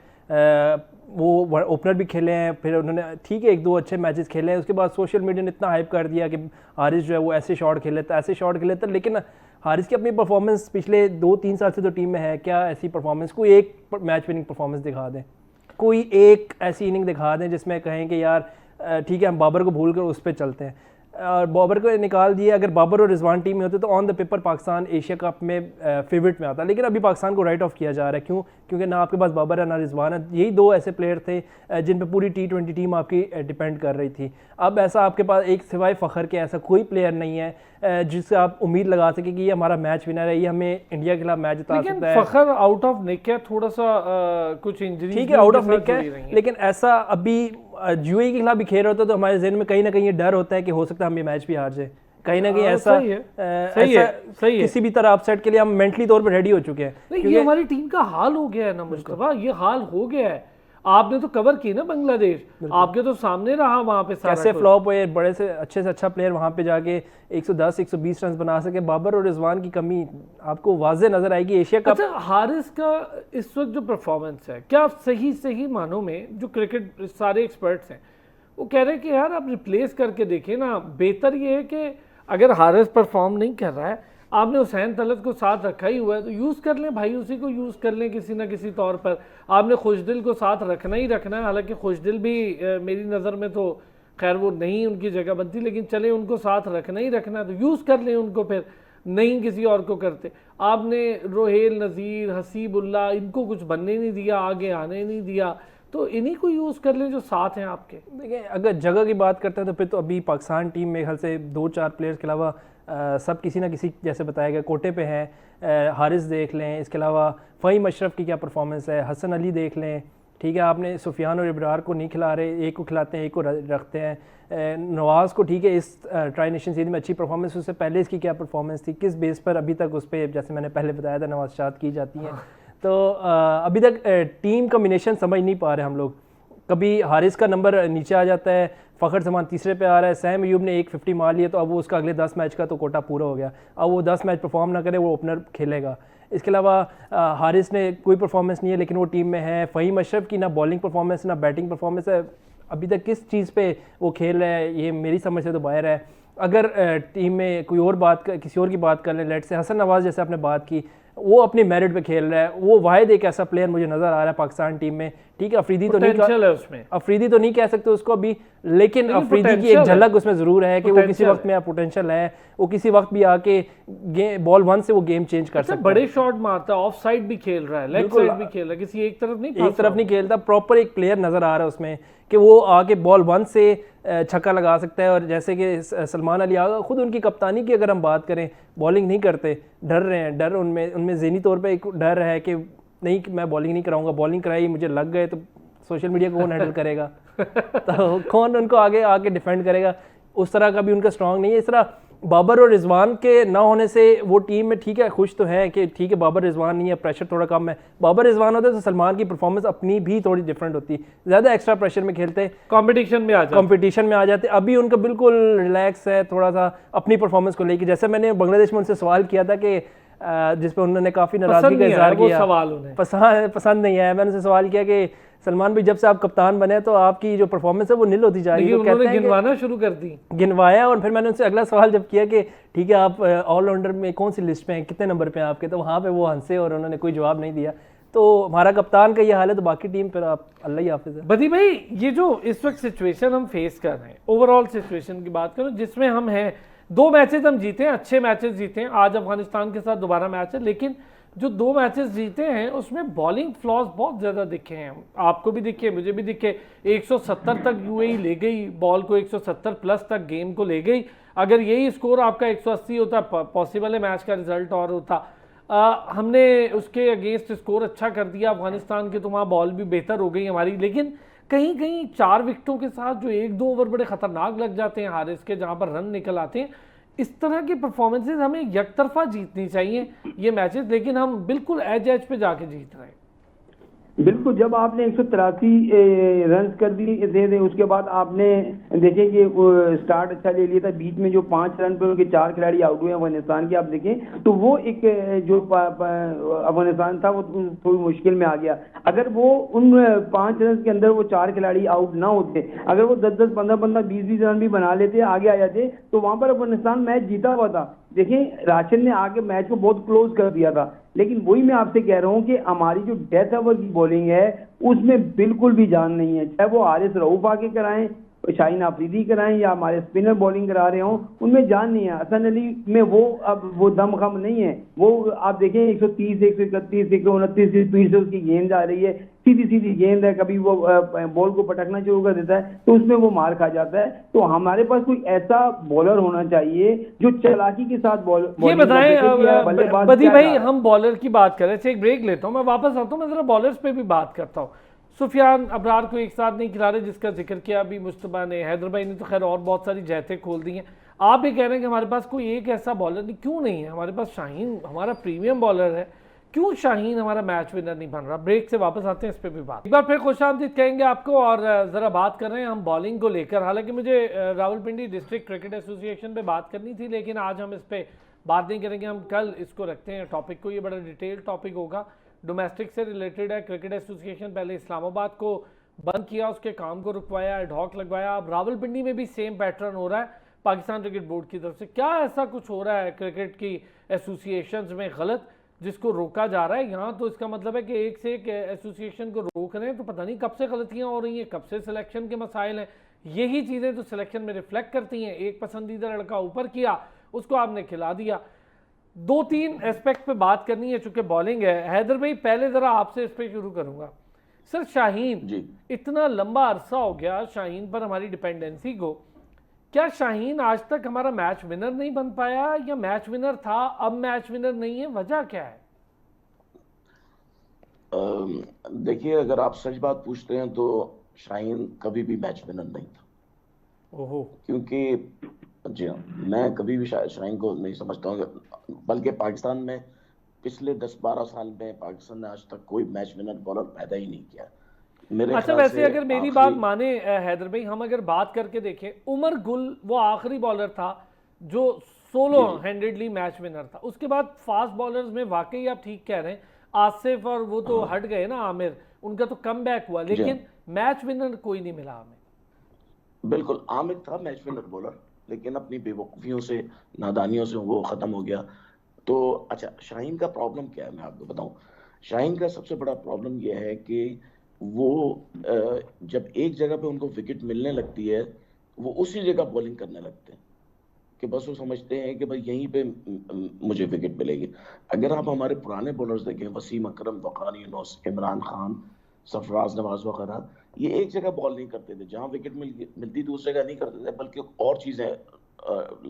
वो ओपनर भी खेले हैं, फिर उन्होंने ठीक है 1-2 अच्छे मैचेस खेले हैं, उसके बाद सोशल मीडिया ने इतना हाइप कर दिया कि हारिस जो है वो ऐसे शॉट खेल लेता, लेकिन हारिस की अपनी परफॉर्मेंस पिछले 2-3 साल से तो टीम में है क्या ऐसी परफॉर्मेंस, कोई एक मैच विनिंग परफॉर्मेंस दिखा दें, कोई एक ऐसी इनिंग दिखा दें जिसमें कहें कि यार ठीक है हम बाबर को भूल कर उस पर चलते हैं, और बाबर को निकाल दिया। अगर बाबर और रिजवान टीम में होते तो on the paper Pakistan Asia cup में फेवरेट में आता, लेकिन अभी पाकिस्तान को राइट ऑफ किया जा रहा है। क्यों? क्योंकि ना आपके पास बाबर है ना रिजवान है, यही 2 ऐसे प्लेयर थे जिन पे पूरी T20 टीम आपकी डिपेंड कर रही थी। अब ऐसा आपके पास एक सिवाय फ़खर के ऐसा कोई प्लेयर नहीं है जिससे आप उम्मीद लगा सके कि ये हमारा मैच विनर है, ये हमें इंडिया के खिलाफ मैच जिता सकता है। फखर आउट ऑफ निक है, थोड़ा सा कुछ इंजरी, ठीक है आउट ऑफ निक है, लेकिन ऐसा अभी यूएई के खिलाफ भी खेल रहे होते तो हमारे जहन में कहीं ना कहीं ये डर होता है कि हो सकता है हम ये मैच भी हार जाए, कहीं ना कहीं ऐसा सही है किसी भी तरह अपसेट के लिए हम मेंटली तौर पर रेडी हो चुके हैं। ये हमारी टीम का हाल हो गया है ना मुस्तफा, ये हाल हो गया है। आपने तो कवर की ना बांग्लादेश, आपके तो सामने रहा वहां पे सारा कैसे फ्लॉप हुए, बड़े से अच्छा प्लेयर वहां पे जाके 110-120 रन बना सके। बाबर और रिजवान की कमी आपको वाज़े नजर आएगी एशिया कप। अच्छा, हारिस का इस वक्त जो परफॉर्मेंस है, क्या सही मानों में जो क्रिकेट सारे एक्सपर्ट्स हैं वो कह रहे हैं कि यार आप रिप्लेस करके देखें ना, बेहतर ये है कि अगर हारिस परफॉर्म नहीं कर रहा है, आपने हुसैन तलत को साथ रखा ही हुआ है तो यूज़ कर लें भाई, उसी को यूज़ कर लें किसी ना किसी तौर पर। आपने खुशदिल को साथ रखना ही रखना है, हालांकि खुशदिल भी मेरी नज़र में तो खैर वो नहीं उनकी जगह बनती, लेकिन चले उनको साथ रखना ही रखना है तो यूज़ कर लें उनको, फिर नहीं किसी और को करते। आपने रोहेल, नज़ीर, हसीबुल्ला इनको कुछ बनने नहीं दिया, आगे आने नहीं दिया, तो इन्हीं को यूज़ कर लें जो साथ हैं आपके। देखिए अगर जगह की बात करते हैं तो फिर तो अभी पाकिस्तान टीम में ख्याल से 2-4 प्लेयर्स के अलावा सब किसी ना किसी जैसे बताया गया कोटे पे हैं। हारिस देख लें, इसके अलावा फ़हीम अशरफ की क्या परफॉर्मेंस है, हसन अली देख लें, ठीक है आपने सुफियान और इब्रार को नहीं खिला रहे, एक को खिलाते हैं एक को रखते हैं। नवाज़ को ठीक है इस ट्राई नेशन सीरीज में अच्छी परफॉर्मेंस, उससे पहले इसकी क्या परफॉर्मेंस थी, किस बेस पर अभी तक उस पर जैसे मैंने पहले बताया था नवाज़शात की जाती हैं। तो अभी तक टीम कम्बिनेशन समझ नहीं पा रहे हम लोग। कभी हारिस का नंबर नीचे आ जाता है, फ़खर जमान तीसरे पे आ रहा है, सैम अयूब ने 150 मार लिया तो अब वो उसका अगले 10 मैच का तो कोटा पूरा हो गया, अब वो 10 मैच परफॉर्म ना करे वो ओपनर खेलेगा। इसके अलावा हारिस ने कोई परफॉर्मेंस नहीं है लेकिन वो टीम में है। फ़हीम अशरफ की ना बॉलिंग परफॉर्मेंस ना बैटिंग परफॉर्मेंस है, अभी तक किस चीज़ पे वो खेल रहा है ये मेरी समझ से तो बाहर है। अगर टीम में कोई और किसी और की बात कर लें, लेट से हसन नवाज़ जैसे आपने बात की, वो अपनी मेरिट पे खेल रहा है, वो वाहिद एक ऐसा प्लेयर मुझे नजर आ रहा है पाकिस्तान टीम में। ठीक है अफरीदी तो नहीं कह सकते उसको अभी, लेकिन अफरीदी की एक झलक उसमें जरूर है कि वो किसी वक्त में पोटेंशियल है, वो किसी वक्त भी आके बॉल 1 से वो गेम चेंज कर सकता है। बड़े शॉट मारता है, ऑफ साइड भी खेल रहा है, लेग साइड भी खेल रहा है, किसी एक तरफ नहीं खेलता, प्रॉपर एक प्लेयर नजर आ रहा है उसमें कि वो आके बॉल 1 से छक्का लगा सकता है। और जैसे कि सलमान अली आगा खुद उनकी कप्तानी की अगर हम बात करें, बॉलिंग नहीं करते, डर रहे हैं, डर उनमें ज़हनी तौर पे एक डर है कि नहीं मैं बॉलिंग नहीं कराऊंगा, बॉलिंग कराई मुझे लग गए तो सोशल मीडिया को कौन हैंडल करेगा तो कौन उनको आगे आके डिफेंड करेगा, उस तरह का भी उनका स्ट्रांग नहीं है। इस तरह बाबर और रिजवान के ना होने से वो टीम में ठीक है खुश तो है कि ठीक है बाबर रिजवान नहीं है, प्रेशर थोड़ा कम है। बाबर रिजवान होते तो सलमान की परफॉर्मेंस अपनी भी थोड़ी डिफरेंट होती, ज़्यादा एक्स्ट्रा प्रेशर में खेलते, कंपटीशन में आ जाते। अभी उनका बिल्कुल रिलैक्स है थोड़ा सा अपनी परफॉर्मेंस को लेकर। जैसे मैंने बांग्लादेश में उनसे सवाल किया था कि जिस पे उन्होंने काफ़ी नाराज़गी का इजहार किया, पसंद नहीं आया। मैंने उनसे सवाल किया कि सलमान भाई जब से आप कप्तान बने तो आपकी जो परफॉर्मेंस है वो निल होती जा रही है, उन्होंने गिनवाना शुरू कर दी, गिनवाया। और फिर मैंने उनसे अगला सवाल जब किया कि ठीक है आप ऑलराउंडर में कौन सी लिस्ट पे हैं, कितने नंबर पे हैं आपके, तो वहाँ पे वो हंसे और उन्होंने कोई जवाब नहीं दिया। तो हमारा कप्तान का ये हाल है तो बाकी टीम फिर आप अल्लाह ही हाफिज़ है। बदी भाई ये जो इस वक्त सिचुएशन हम फेस कर रहे हैं, ओवरऑल सिचुएशन की बात करूँ जिसमें हम हैं, 2 मैचेस हम जीते हैं, अच्छे मैचेस जीते हैं, आज अफगानिस्तान के साथ दोबारा मैच है, लेकिन जो 2 मैचेस जीते हैं उसमें बॉलिंग फ्लॉज बहुत ज़्यादा दिखे हैं, आपको भी दिखे मुझे भी दिखे। 170 तक यूएई ले गई बॉल को, 170 प्लस तक गेम को ले गई। अगर यही स्कोर आपका 180 होता, पॉसिबल है मैच का रिजल्ट और होता। हमने उसके अगेंस्ट स्कोर अच्छा कर दिया अफगानिस्तान के, तो वहाँ बॉल भी बेहतर हो गई हमारी, लेकिन कहीं कहीं 4 विकेटों के साथ जो 1-2 ओवर बड़े खतरनाक लग जाते हैं हारिस के, जहाँ पर रन निकल आते हैं, इस तरह की परफॉर्मेंसेज हमें यकतरफा जीतनी चाहिए ये मैचेस, लेकिन हम बिल्कुल एज पे जाके जीत रहे हैं। बिल्कुल, जब आपने 183 रन कर दिए थे, उसके बाद आपने देखें कि स्टार्ट अच्छा ले लिया था, बीच में जो 5 रन पे उनके 4 खिलाड़ी आउट हुए अफगानिस्तान के, आप देखें तो वो एक जो अफगानिस्तान था वो थोड़ी मुश्किल में आ गया। अगर वो उन 5 रन के अंदर वो 4 खिलाड़ी आउट ना होते, अगर वो 10-10, 15-15, 20-20 रन भी बना लेते, आगे आ जाते, तो वहां पर अफगानिस्तान मैच जीता हुआ था। देखें, राशिद ने आगे मैच को बहुत क्लोज कर दिया था, लेकिन वही मैं आपसे कह रहा हूं कि हमारी जो डेथ ओवर की बॉलिंग है उसमें बिल्कुल भी जान नहीं है। चाहे वो हारिस रऊफ आके कराएं, शाहीन आफरीदी कराएं, या हमारे स्पिनर बॉलिंग करा रहे हों, उनमें जान नहीं है। हसन अली में वो अब वो दमखम नहीं है। वो आप देखें 130, 131, 129 की स्पीड से उसकी गेंद आ रही है, सीधी सीधी गेंद है, कभी वो बॉल को पटकना शुरू कर देता है तो उसमें वो मार खा जाता है। तो हमारे पास कोई ऐसा बॉलर होना चाहिए जो चालाकी के साथ ये बताएं बदी भाई, हम बॉलर की बात कर रहे थे, एक ब्रेक लेता हूं, मैं वापस आता हूं, मैं जरा बॉलर्स पे भी बात करता हूं। सुफियान अबरार को एक साथ नहीं खिला रहे, जिसका जिक्र किया अभी मुस्तबा ने, हैदर भाई ने तो खैर और बहुत सारी जहतें खोल दी हैं। आप भी कह रहे हैं कि हमारे पास कोई एक ऐसा बॉलर नहीं, क्यों नहीं है? हमारे पास शाहीन हमारा प्रीमियम बॉलर है, क्यों शाहीन हमारा मैच विनर नहीं बन रहा? ब्रेक से वापस आते हैं, इस पर भी बात एक बार फिर खुशामदीद कहेंगे आपको। और ज़रा बात कर रहे हैं हम बॉलिंग को लेकर। हालांकि मुझे रावलपिंडी डिस्ट्रिक्ट क्रिकेट एसोसिएशन पे बात करनी थी, लेकिन आज हम इस पर बात नहीं करेंगे, हम कल इसको रखते हैं टॉपिक को। ये बड़ा डिटेल टॉपिक होगा, डोमेस्टिक से रिलेटेड है। क्रिकेट एसोसिएशन पहले इस्लामाबाद को बंद किया, उसके काम को रुकवाया, एडहॉक लगवाया, अब रावलपिंडी में भी सेम पैटर्न हो रहा है पाकिस्तान क्रिकेट बोर्ड की तरफ से। क्या ऐसा कुछ हो रहा है क्रिकेट की एसोसिएशंस में गलत जिसको रोका जा रहा है? यहाँ तो इसका मतलब है कि एक से एक एसोसिएशन को रोक रहे हैं, तो पता नहीं कब से गलतियाँ हो रही हैं, कब से सिलेक्शन के मसाइल हैं। यही चीज़ें तो सिलेक्शन में रिफ्लेक्ट करती हैं। एक पसंदीदा लड़का ऊपर किया, उसको आपने खिला दिया। 2-3 एस्पेक्ट पे बात करनी है, चूंकि बॉलिंग है। हैदर भाई, पहले ज़रा आपसे इस पर शुरू करूँगा। सर, शाहीन, इतना लंबा अरसा हो गया शाहीन पर हमारी डिपेंडेंसी को, क्या शाहीन आज तक हमारा मैच विनर नहीं बन पाया, या मैच विनर था अब मैच विनर नहीं है? वजह क्या है? देखिए, अगर आप सच बात पूछते हैं तो शाहीन कभी भी मैच विनर नहीं था। ओहो। क्योंकि जी हाँ, मैं कभी भी शाहीन को नहीं समझता हूँ, बल्कि पाकिस्तान में पिछले 10-12 साल में पाकिस्तान ने आज तक कोई मैच विनर बॉलर पैदा ही नहीं किया मेरे अच्छा, ख्याल वैसे से। अगर मेरी बात माने हैदर भाई, हम अगर बात करके देखें, उमर गुल वो आखिरी बॉलर था जो सोलो हैंडेडली मैच विनर था। उसके बाद फास्ट बॉलर्स में वाकई आप ठीक कह रहे हैं, आसिफ और वो तो हट गए ना, आमिर, उनका तो कम बैक हुआ, लेकिन मैच विनर कोई नहीं मिला हमें। बिल्कुल, आमिर था मैच विनर बॉलर, लेकिन अपनी बेवकूफ़ियों से, नादानियों से वो ख़त्म हो गया। तो अच्छा, शाहीन का प्रॉब्लम क्या है मैं आपको बताऊं। शाहीन का सबसे बड़ा प्रॉब्लम यह है कि वो जब एक जगह पे उनको विकेट मिलने लगती है, वो उसी जगह बॉलिंग करने लगते हैं कि बस वो समझते हैं कि भाई यहीं पे मुझे विकेट मिलेगी। अगर आप हमारे पुराने बॉलर्स देखें, वसीम अकरम, वकार यूनुस, इमरान खान, सरफराज नवाज वगैरह, ये एक जगह बॉल नहीं करते थे। जहां विकेट मिलती थी उस जगह नहीं करते थे, बल्कि और चीजें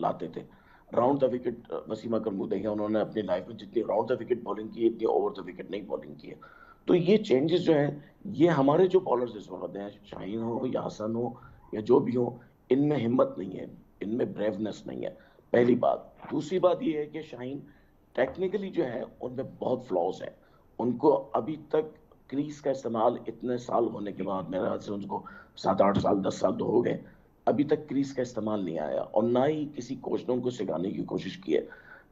लाते थे। राउंड द विकेट वसीम अकरम को देखें, उन्होंने अपनी लाइफ में जितनी राउंड द विकेट बॉलिंग की, इतनी ओवर द विकेट नहीं बॉलिंग की है। तो ये चेंजेस जो हैं, ये हमारे जो बॉलर्स इस वक्त हैं, शाहीन हो या हसन हो या जो भी हो, इनमें हिम्मत नहीं है, इनमें ब्रेवनेस नहीं है, पहली बात। दूसरी बात ये है कि शाहीन टेक्निकली जो है उनमें बहुत फ्लॉज है। उनको अभी तक क्रीज का इस्तेमाल, इतने साल होने के बाद, मेरे ख्याल से उनको 7-8 साल 10 साल तो हो गए, अभी तक क्रीज का इस्तेमाल नहीं आया, और ना ही किसी कोच ने उनको सिखाने की कोशिश की है।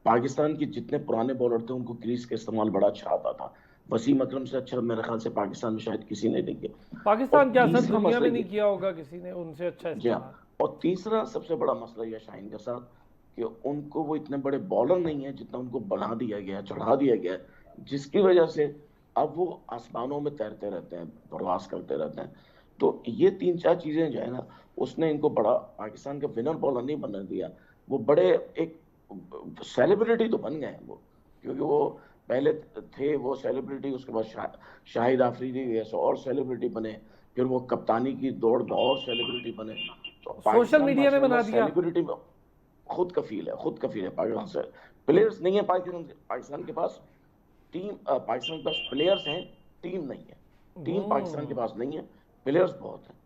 पाकिस्तान के जितने पुराने बॉलर थे उनको क्रीज का इस्तेमाल बड़ा अच्छा आता था। वसीम अकरम से अच्छा मेरे ख्याल से पाकिस्तान में शायद किसी ने नहीं किया। पाकिस्तान क्या सर, दुनिया में नहीं किया होगा किसी ने उनसे अच्छा इस्तेमाल। और तीसरा सबसे बड़ा मसला यह शाहीन के साथ कि उनको वो इतने बड़े बॉलर नहीं है जितना उनको बना दिया गया, चढ़ा दिया गया, जिसकी वजह से अब वो आसमानों में तैरते रहते हैं, प्रवास करते रहते हैं। तो ये 3-4 चीजें जो है ना, उसने इनको बड़ा पाकिस्तान के विनर बॉलर नहीं बनने दिया। वो बड़े एक सेलिब्रिटी तो बन गए हैं वो, क्योंकि वो पहले थे वो सेलिब्रिटी, उसके बाद शाहिद आफरीदी जैसे और सेलिब्रिटी बने, फिर वो कप्तानी की दौड़ में और सेलिब्रिटी बने। तो सोशल मीडिया ने बना दिया। सेलिब्रिटी में खुद कफील है पाकिस्तान से। प्लेयर्स नहीं है पाकिस्तान के पास, टीम पाकिस्तान के पास प्लेयर्स हैं, टीम नहीं है। टीम पाकिस्तान के पास नहीं है, प्लेयर्स बहुत हैं,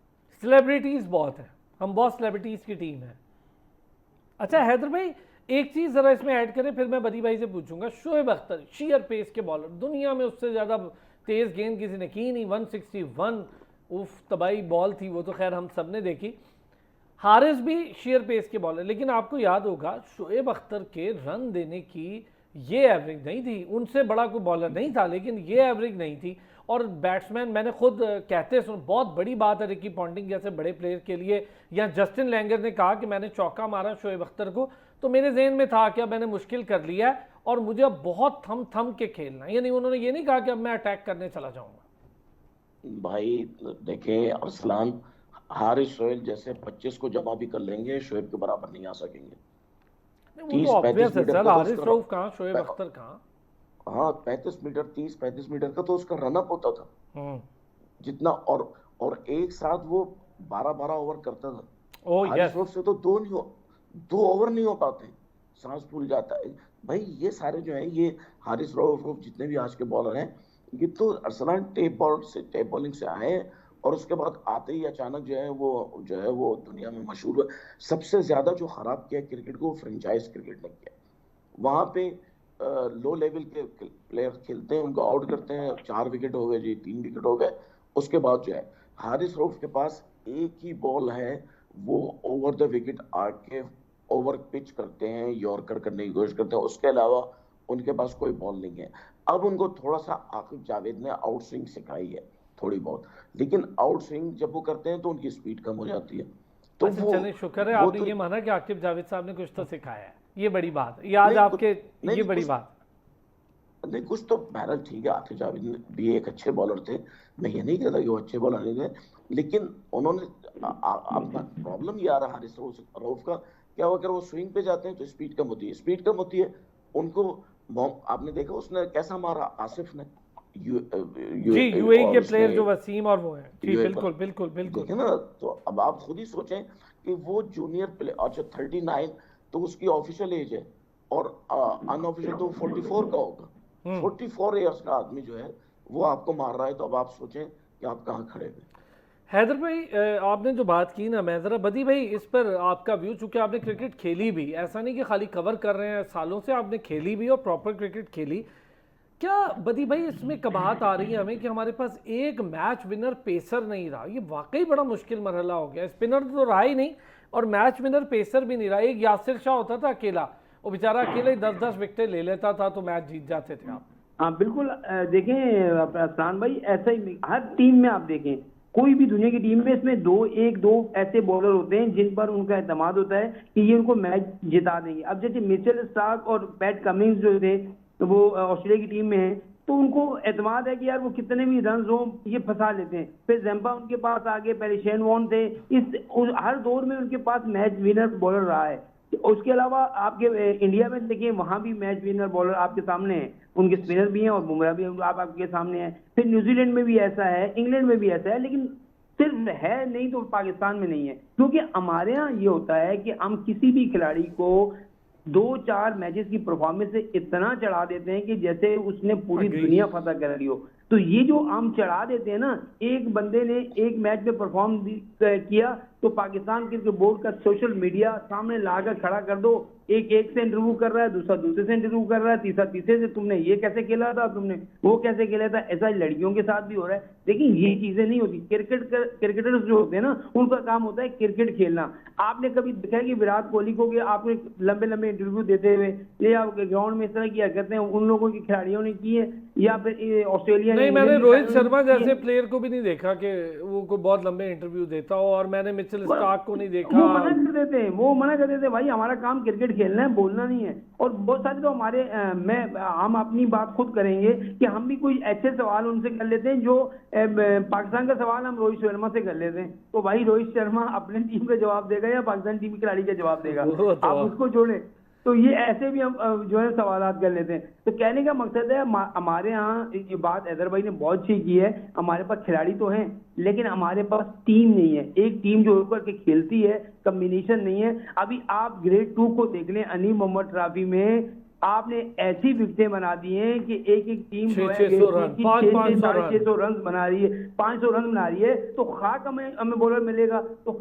सेलिब्रिटीज बहुत हैं, हम बहुत सेलिब्रिटीज की टीम है। अच्छा हैदर भाई, एक चीज़ ज़रा इसमें ऐड करें, फिर मैं बदी भाई से पूछूंगा। शोएब अख्तर शीयर पेस के बॉलर, दुनिया में उससे ज़्यादा तेज़ गेंद किसी ने की नहीं। 161 उफ तबाही बॉल थी वो, तो खैर हम सब ने देखी। हारिस भी शेयर पेस के बॉलर, लेकिन आपको याद होगा शोएब अख्तर के रन देने की ये एवरेज नहीं थी। उनसे बड़ा कोई बॉलर नहीं था, लेकिन ये एवरेज नहीं थी। और बैट्समैन, मैंने खुद कहते सुन, बहुत बड़ी बात है रिकी पॉन्टिंग जैसे बड़े प्लेयर के लिए, या जस्टिन लैंगर ने कहा कि मैंने चौका मारा शोएब अख्तर को, तो मेरे जहन में था कि अब मैंने मुश्किल कर लिया है और मुझे अब बहुत थम थम के खेलना। यानी उन्होंने ये नहीं कहा कि अब मैं अटैक करने चला जाऊंगा। भाई देखें अरसलान, हारिस सोहेल जैसे 25 को जमा भी कर लेंगे, शोएब के बराबर नहीं आ सकेंगे। वो तो ऑब्वियस है सर, हारिस रऊफ कहाँ, शोएब अख्तर कहाँ। हाँ 35 मीटर 30-35 मीटर का तो उसका रनअप होता था जितना, और एक साथ वो 12-12 ओवर करता था। हारिस रऊफ से तो दो ओवर नहीं हो पाते, सांस फूल जाता है भाई। ये सारे जो है, ये हारिस रऊफ जितने भी आज के बॉलर हैं, ये तो अरसलान टेप बॉलिंग से आए हैं, और उसके बाद आते ही अचानक जो है वो दुनिया में मशहूर हुआ। सबसे ज्यादा जो खराब किया क्रिकेट को, फ्रेंचाइज क्रिकेट ने किया। वहां पे लो लेवल के प्लेयर खेलते हैं, उनको आउट करते हैं, 4 विकेट हो गए जी, 3 विकेट हो गए। उसके बाद जो है हारिस रऊफ के पास एक ही बॉल है, वो ओवर द विकेट आके ओवर पिच करते हैं, यॉर्कर करने की कोशिश करते हैं, उसके अलावा उनके पास कोई बॉल नहीं है। अब उनको थोड़ा सा आकिब जावेद ने आउट स्विंग सिखाई है थोड़ी बहुत, लेकिन आउट स्विंग जब वो करते हैं तो उनकी स्पीड कम हो जाती है। तो अच्छा, चलिए शुक्र है आपने ये माना कि आकिब जावेद साहब ने कुछ तो सिखाया है, ये बड़ी बात है। ये आज आपके ये बड़ी बात नहीं, कुछ तो बहरहाल ठीक है। आकिब जावेद भी एक अच्छे बॉलर थे, मैं ये नहीं कहता कि वो अच्छे बॉलर नहीं थे, लेकिन उन्होंने प्रॉब्लम ये आ रहा हारिस रऊफ का क्या हुआ, अगर वो स्विंग पे जाते हैं तो स्पीड कम होती है उनको। आपने देखा उसने कैसा मारा आसिफ ने, यूएई के प्लेयर जो वसीम और वो हैं जी, बिल्कुल बिल्कुल बिल्कुल देखे ना। तो अब आप खुद ही सोचें कि वो जूनियर प्लेयर, अच्छा 39 तो उसकी ऑफिशियल एज है, और अनऑफिशियल तो 44 का होगा। 44 ईयर्स का आदमी जो है वो आपको मार रहा है, तो अब आप सोचें कि आप कहाँ खड़े हुए। हैदर भाई, आपने जो बात की ना, मैं ज़रा बदी भाई इस पर आपका व्यू, चूँकि आपने क्रिकेट खेली भी, ऐसा नहीं कि खाली कवर कर रहे हैं, सालों से आपने खेली भी और प्रॉपर क्रिकेट खेली। क्या बदी भाई इसमें कबाहत आ रही है हमें कि हमारे पास एक मैच विनर पेसर नहीं रहा? ये वाकई बड़ा मुश्किल मरहला हो गया। स्पिनर तो रहा ही नहीं और मैच विनर पेसर भी नहीं रहा। एक यासिर शाह होता था अकेला, वो बेचारा अकेले ही 10-10 विकेटें ले लेता था तो मैच जीत जाते थे आप। हाँ बिल्कुल, देखें अफसान भाई, ऐसा ही हर टीम में आप देखें, कोई भी दुनिया की टीम में इसमें एक दो ऐसे बॉलर होते हैं जिन पर उनका एतमाद होता है कि ये उनको मैच जिता देंगे। अब जैसे मिचेल स्टार्क और पैट कमिंस जो थे, तो वो ऑस्ट्रेलिया की टीम में है, तो उनको एतमाद है कि यार वो कितने भी रन हो ये फंसा लेते हैं। फिर जैम्पा उनके पास आगे, पहले शेन वॉर्न थे, हर दौर में उनके पास मैच विनर बॉलर रहा है। उसके अलावा आपके इंडिया में देखिए, वहां भी मैच विनर बॉलर आपके सामने है, उनके स्पिनर भी हैं और बुमराह भी आपके सामने है। फिर न्यूजीलैंड में भी ऐसा है, इंग्लैंड में भी ऐसा है, लेकिन सिर्फ है नहीं तो पाकिस्तान में नहीं है। क्योंकि हमारे यहाँ ये होता है कि हम किसी भी खिलाड़ी को 2-4 मैचेस की परफॉर्मेंस से इतना चढ़ा देते हैं कि जैसे उसने पूरी दुनिया फतह कर ली हो। तो ये जो हम चढ़ा देते हैं ना, एक बंदे ने एक मैच में परफॉर्म किया तो पाकिस्तान क्रिकेट बोर्ड का सोशल मीडिया सामने लाकर खड़ा कर दो, एक से इंटरव्यू कर रहा है, दूसरा दूसरे से इंटरव्यू कर रहा है, तीसरा तीसरे से, तुमने ये कैसे खेला था, तुमने वो कैसे खेला था। ऐसा लड़कियों के साथ भी हो रहा है, लेकिन ये चीजें नहीं होती। क्रिकेटर्स जो होते हैं ना, उनका काम होता है क्रिकेट खेलना। आपने कभी देखा है कि विराट कोहली को कि आपने लंबे लंबे इंटरव्यू देते हुए या ग्राउंड में इस तरह किया करते हैं, उन लोगों की खिलाड़ियों ने की है, या फिर ऑस्ट्रेलिया नहीं, मैंने रोहित शर्मा जैसे प्लेयर को भी नहीं देखा कि वो कोई बहुत लंबे इंटरव्यू देता हो, और मैंने मिचेल स्टार्क को नहीं देखा। वो मना कर देते हैं भाई, हमारा काम क्रिकेट खेलना है, बोलना नहीं है। और बहुत सारे तो हमारे हम अपनी बात खुद करेंगे कि हम भी कोई ऐसे सवाल उनसे कर लेते हैं जो पाकिस्तान का सवाल हम रोहित शर्मा से कर लेते हैं, तो भाई रोहित शर्मा अपने टीम का जवाब देगा या पाकिस्तान टीम के खिलाड़ी का जवाब देगा, आप उसको जोड़े। तो ये ऐसे भी हम जो है सवालात कर लेते हैं। तो कहने का मकसद है, हमारे यहाँ ये बात हैदर भाई ने बहुत अच्छी की है, हमारे पास खिलाड़ी तो हैं लेकिन हमारे पास टीम नहीं है, एक टीम जो ऊपर के खेलती है, कम्बिनेशन नहीं है। अभी आप ग्रेड 2 को देख लें, अली मोहम्मद ट्रॉफी में आपने ऐसी विकेटें बना दी हैं कि एक एक टीम जो है 600 रन, 600 रन बना रही है, 500 रन बना रही है, तो खाक हमें बॉलर मिलेगा तो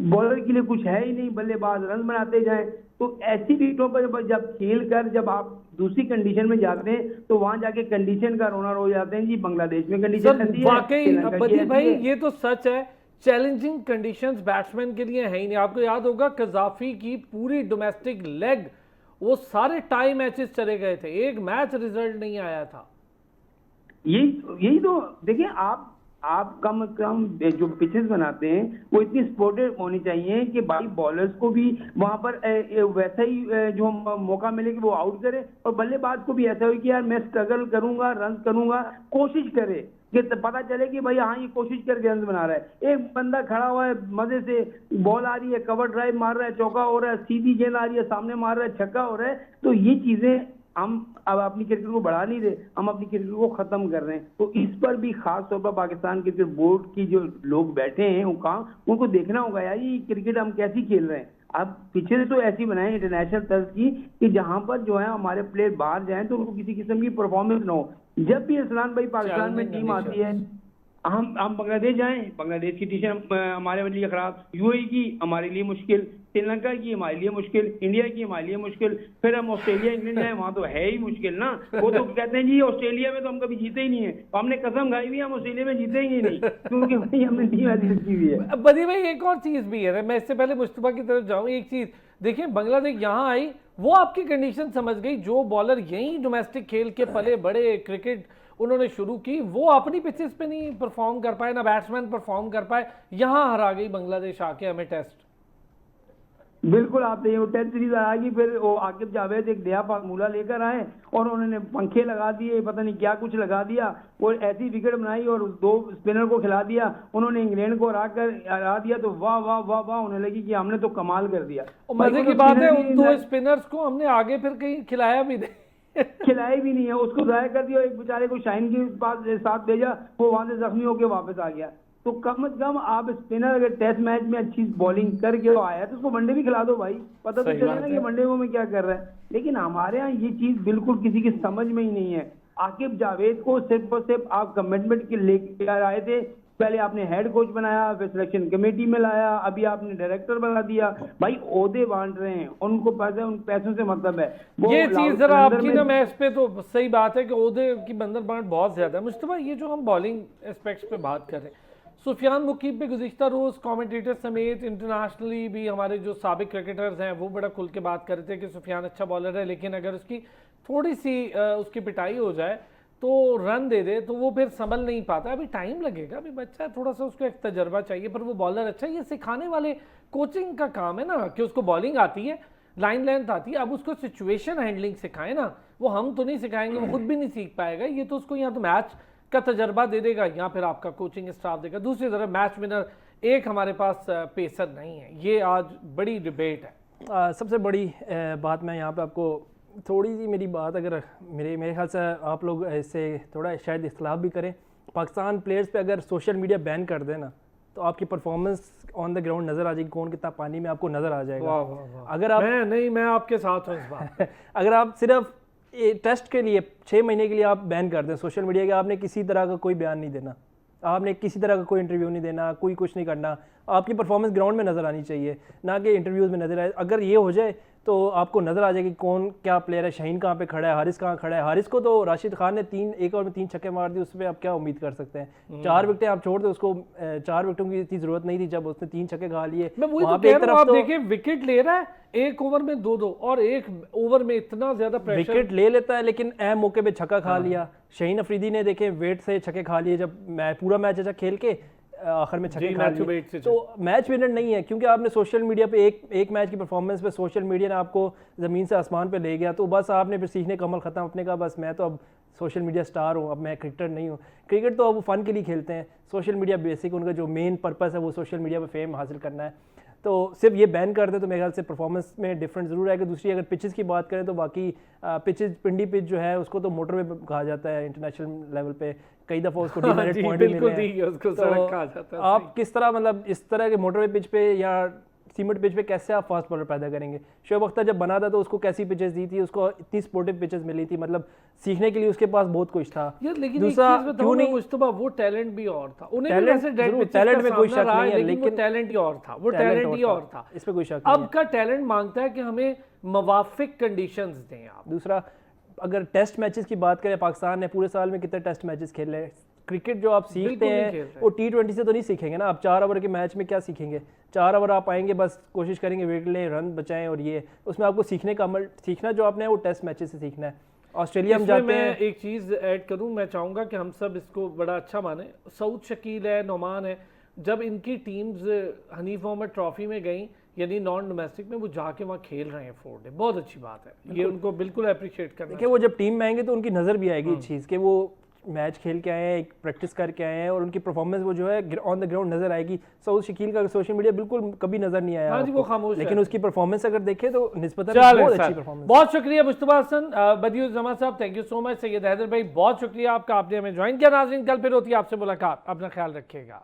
बॉलर के लिए कुछ है ही नहीं, बल्लेबाज रन बनाते जाएं। तो ऐसी विकेटों पर जब खेल कर जब आप दूसरी कंडीशन में जाते हैं तो वहां जाके कंडीशन का रोना रो जाते हैं जी। बांग्लादेश में कंडीशन ऐसी है, वाकई श्रीलंका की बदील ऐसी भाई है। ये तो सच है, चैलेंजिंग कंडीशंस बैट्समैन के लिए है ही नहीं। आपको याद होगा कजाफी की पूरी डोमेस्टिक लेग, वो सारे टाई मैचेस चले गए थे, एक मैच रिजल्ट नहीं आया था। यही तो देखिए, आप कम से कम जो पिचेस बनाते हैं वो इतनी सपोर्टेड होनी चाहिए कि भाई बॉलर्स को भी वहां पर वैसा ही जो मौका मिले कि वो आउट करे, और बल्लेबाज को भी ऐसा हो कि यार मैं स्ट्रगल करूंगा, रन करूंगा, कोशिश करे कि पता चले कि भाई हाँ ये कोशिश करके रन बना रहा है। एक बंदा खड़ा हुआ है मजे से, बॉल आ रही है, कवर ड्राइव मार रहा है, चौका हो रहा है, सीधी गेंद आ रही है, सामने मार रहा है, छक्का हो रहा है। तो ये चीजें हम अब अपनी क्रिकेट को बढ़ा नहीं रहे, हम अपनी क्रिकेट को खत्म कर रहे हैं। तो इस पर भी खास तौर पर पाकिस्तान क्रिकेट बोर्ड की जो लोग बैठे हैं उनको देखना होगा यार ये क्रिकेट हम कैसी खेल रहे हैं। अब पिछले तो ऐसी बनाए इंटरनेशनल तर्ज की कि जहां पर जो है हमारे प्लेयर बाहर जाएं तो उनको किसी किस्म की परफॉर्मेंस ना हो। जब भी अरसलान भाई पाकिस्तान में टीम आती है, हम बांग्लादेश जाएं, बांग्लादेश की टीम हमारे लिए खराब, यूएई की हमारे लिए मुश्किल, श्रीलंका की हमारे लिए मुश्किल, इंडिया की हमारे लिए मुश्किल, फिर हम ऑस्ट्रेलिया इंग्लैंड जाएं वहां तो है ही मुश्किल ना। वो तो कहते हैं जी ऑस्ट्रेलिया में तो हम कभी जीते ही नहीं है, तो हमने कसम खाई हुई हम ऑस्ट्रेलिया में जीतेंगे नहीं क्योंकि भाई हमने टीम ऐसी रखी हुई है। बदी भाई एक और चीज भी है, मैं इससे पहले मुस्तफा की तरफ जाऊं, एक चीज देखिए, बांग्लादेश यहाँ आई, वो आपकी कंडीशन समझ गई, जो बॉलर यहीं डोमेस्टिक खेल के पले बड़े क्रिकेट उन्होंने शुरू की, वो अपनी पिचेस पे नहीं परफॉर्म कर पाए, ना बैट्समैन परफॉर्म कर पाए, यहाँ हरा गई बांग्लादेश आके हमें टेस्ट। बिल्कुल आप वो टेस्ट सीरीज आएगी, फिर वो आकिब जावेद एक नया फार्मूला लेकर आए और उन्होंने पंखे लगा दिए, पता नहीं क्या कुछ लगा दिया, वो ऐसी विकेट बनाई और 2 स्पिनर को खिला दिया, उन्होंने इंग्लैंड को हरा दिया। तो वाह वाह वाह वाह होने लगी कि हमने तो कमाल कर दिया। और मजे की बात है उन 2 स्पिनर्स को हमने आगे फिर कहीं खिलाया भी नहीं खिलाए भी नहीं है, उसको जाया कर दिया, एक बेचारे को शाइन के पास साथ भेजा, वो वहां से जख्मी होकर वापस आ गया। तो कम से कम आप स्पिनर अगर टेस्ट मैच में अच्छी बॉलिंग करके आया तो उसको वनडे भी खिला दो भाई, पता तो चले ना कि वनडे में क्या कर रहा है। लेकिन हमारे यहाँ ये चीज बिल्कुल किसी की समझ में ही नहीं है। आकिब जावेद को सिर्फ और सिर्फ आप कमिटमेंट के लेकर आए थे, पहले आपने हेड कोच बनाया, फिर सिलेक्शन कमेटी में लाया, अभी आपने डायरेक्टर बना दिया। भाई ओहदे बांट रहे हैं, उनको पैसे उन पैसों से मतलब है। ये चीज जरा आपकी ना, मैं इस पे तो सही बात है कि ओहदे की बंदर बांट बहुत ज्यादा है। मुस्तफा ये जो हम बॉलिंग एस्पेक्ट्स पे बात कर रहे हैं, सुफियान मुकीब पे गुज़िश्ता रोज कमेंटेटर समेत इंटरनेशनली भी हमारे जो साबिक क्रिकेटर्स हैं वो बड़ा खुल के बात कर रहे थे कि सुफियान अच्छा बॉलर है, लेकिन अगर उसकी थोड़ी सी उसकी पिटाई हो जाए तो रन दे दे तो वो फिर संभल नहीं पाता। अभी टाइम लगेगा, अभी बच्चा है, थोड़ा सा उसको एक तजर्बा चाहिए, पर वो बॉलर अच्छा है। ये सिखाने वाले कोचिंग का काम है ना कि उसको बॉलिंग आती है, लाइन लेंथ आती है, अब उसको सिचुएशन हैंडलिंग सिखाएं ना। वो हम तो नहीं सिखाएंगे, वो खुद भी नहीं सीख पाएगा। ये तो उसको यहाँ तो मैच का तजर्बा दे देगा या फिर आपका कोचिंग स्टाफ देगा। दूसरी तरफ मैच विनर एक हमारे पास पेसर नहीं है, ये आज बड़ी डिबेट है। सबसे बड़ी बात मैं यहाँ पे आपको थोड़ी सी मेरी बात अगर मेरे ख्याल से आप लोग इससे थोड़ा शायद इख्तलाफ भी करें, पाकिस्तान प्लेयर्स पे अगर सोशल मीडिया बैन कर देना तो आपकी परफॉर्मेंस ऑन द ग्राउंड नज़र आ जाएगी, कौन कितना पानी में आपको नज़र आ जाएगा। वाह वाह वाह। अगर आप मैं आपके साथ हूँ इस बात अगर आप सिर्फ टेस्ट के लिए 6 महीने के लिए आप बैन कर दें सोशल मीडिया के, आपने किसी तरह का कोई बयान नहीं देना, आपने किसी तरह का कोई इंटरव्यू नहीं देना, कोई कुछ नहीं करना, आपकी परफॉर्मेंस ग्राउंड में नज़र आनी चाहिए, ना कि इंटरव्यूज़ में नज़र आए। अगर ये हो जाए तो आपको नज़र आ जाएगी कौन क्या प्लेयर है, शाहीन कहाँ पे खड़ा है, हारिस कहाँ खड़ा है। हारिस को तो राशिद खान ने 1 ओवर में 3 छक्के मार दिए, उस पर आप क्या उम्मीद कर सकते हैं। 4 विकेटें आप छोड़ दो उसको, 4 विकेटों की इतनी जरूरत नहीं थी जब उसने 3 छक्के खा लिए। मैं वही तो कह रहा हूं, आप देखिए विकेट ले रहा है 1 ओवर में 2-2 और 1 ओवर में इतना ज्यादा प्रेशर। विकेट ले लेता है लेकिन अहम मौके पे छक्का खा लिया। शाहीन अफरीदी ने देखे वेट से छक्के खा लिए, जब पूरा मैच अच्छा खेल के आखिर में छक्के खा लिए, तो मैच विनर नहीं है। क्योंकि आपने सोशल मीडिया पे एक मैच की परफॉर्मेंस पे सोशल मीडिया ने आपको ज़मीन से आसमान पे ले गया, तो बस आपने फिर सीखने का अमल ख़त्म। अपने का बस मैं तो अब सोशल मीडिया स्टार हूँ, अब मैं क्रिकेटर नहीं हूँ। क्रिकेट तो अब वो फ़न के लिए खेलते हैं, सोशल मीडिया बेसिक उनका जो मेन पर्पस है वो सोशल मीडिया पर फेम हासिल करना है। तो सिर्फ ये बैन कर दे तो मेरे ख्याल से परफॉर्मेंस में डिफरेंस ज़रूर आएगा। दूसरी अगर पिचेस की बात करें तो बाकी पिचेस, पिंडी पिच जो है उसको तो मोटरवे कहा जाता है इंटरनेशनल लेवल पे, कई दफ़ा उसको डीमेरिट पॉइंट मिले हैं। उसको सड़क कहा जाता है। आप किस तरह मतलब इस तरह के मोटरवे पिच पे या सीमेंट पिच पे कैसे आप फास्ट बॉलर पैदा करेंगे? शोएब अख्तर जब बना था तो उसको कैसी पिचेस दी थी, उसको इतनी स्पोर्टिव पिचेस मिली थी, मतलब सीखने के लिए उसके पास बहुत कुछ था। यार लेकिन दूसरा, एक चीज बताऊं मैं मुस्तफा, वो टैलेंट भी और था। उन्हें भी टैलेंट वैसे डेड जरूर, पिचेस टैलेंट का में कोई सामना शक रहा नहीं है, लेकिन वो लेकिन टैलेंट ही और था, वो टैलेंट ही और था। इस पे कोई शक नहीं अब का टैलेंट मांगता है कि हमें मवाफिक कंडीशंस दें आप। दूसरा, अगर टेस्ट मैचेस की बात करें, पाकिस्तान ने पूरे साल में कितने टेस्ट मैचेस खेले हैं? क्रिकेट जो आप सीखते बिल्कुल नहीं खेल हैं रहे। वो T20 से तो नहीं सीखेंगे ना। आप 4 ओवर के मैच में क्या सीखेंगे? 4 ओवर आप आएंगे, बस कोशिश करेंगे विकेट लें, रन बचाएं, और ये उसमें आपको सीखने का अमल, सीखना जो आपने वो टेस्ट मैचेस से सीखना है। ऑस्ट्रेलिया हम इसमें जाते मैं हैं, एक चीज ऐड करूं, मैं चाहूंगा कि हम सब इसको बड़ा अच्छा माने। सऊद शकील है, नोमान है, जब इनकी टीम्स हनीफ मोहम्मद ट्रॉफी में गई यानी नॉन डोमेस्टिक में, वो जाके वहाँ खेल रहे हैं 4 डे, बहुत अच्छी बात है, ये उनको बिल्कुल अप्रिशिएट करना देखिए वो जब टीम में आएंगे तो उनकी नज़र भी आएगी इस चीज़ के, वो मैच खेल के आए हैं, एक प्रैक्टिस करके आए हैं, और उनकी परफॉर्मेंस वो जो है ऑन द ग्राउंड नजर आएगी। सऊद शकील का सोशल मीडिया बिल्कुल कभी नजर नहीं आया हाँ जी, वो आपको, खामोश लेकिन है। उसकी परफॉर्मेंस अगर देखें तो निस्बतन चलें बहुत सर, अच्छी परफॉर्मेंस। बहुत शुक्रिया मुस्तफा हसन, बदियुल जमा साहब, thank you so much. Syed Haider भाई बहुत शुक्रिया आपका, आपने हमें ज्वाइन किया। नाज़रीन कल फिर होती है आपसे मुलाकात, अपना ख्याल रखिएगा।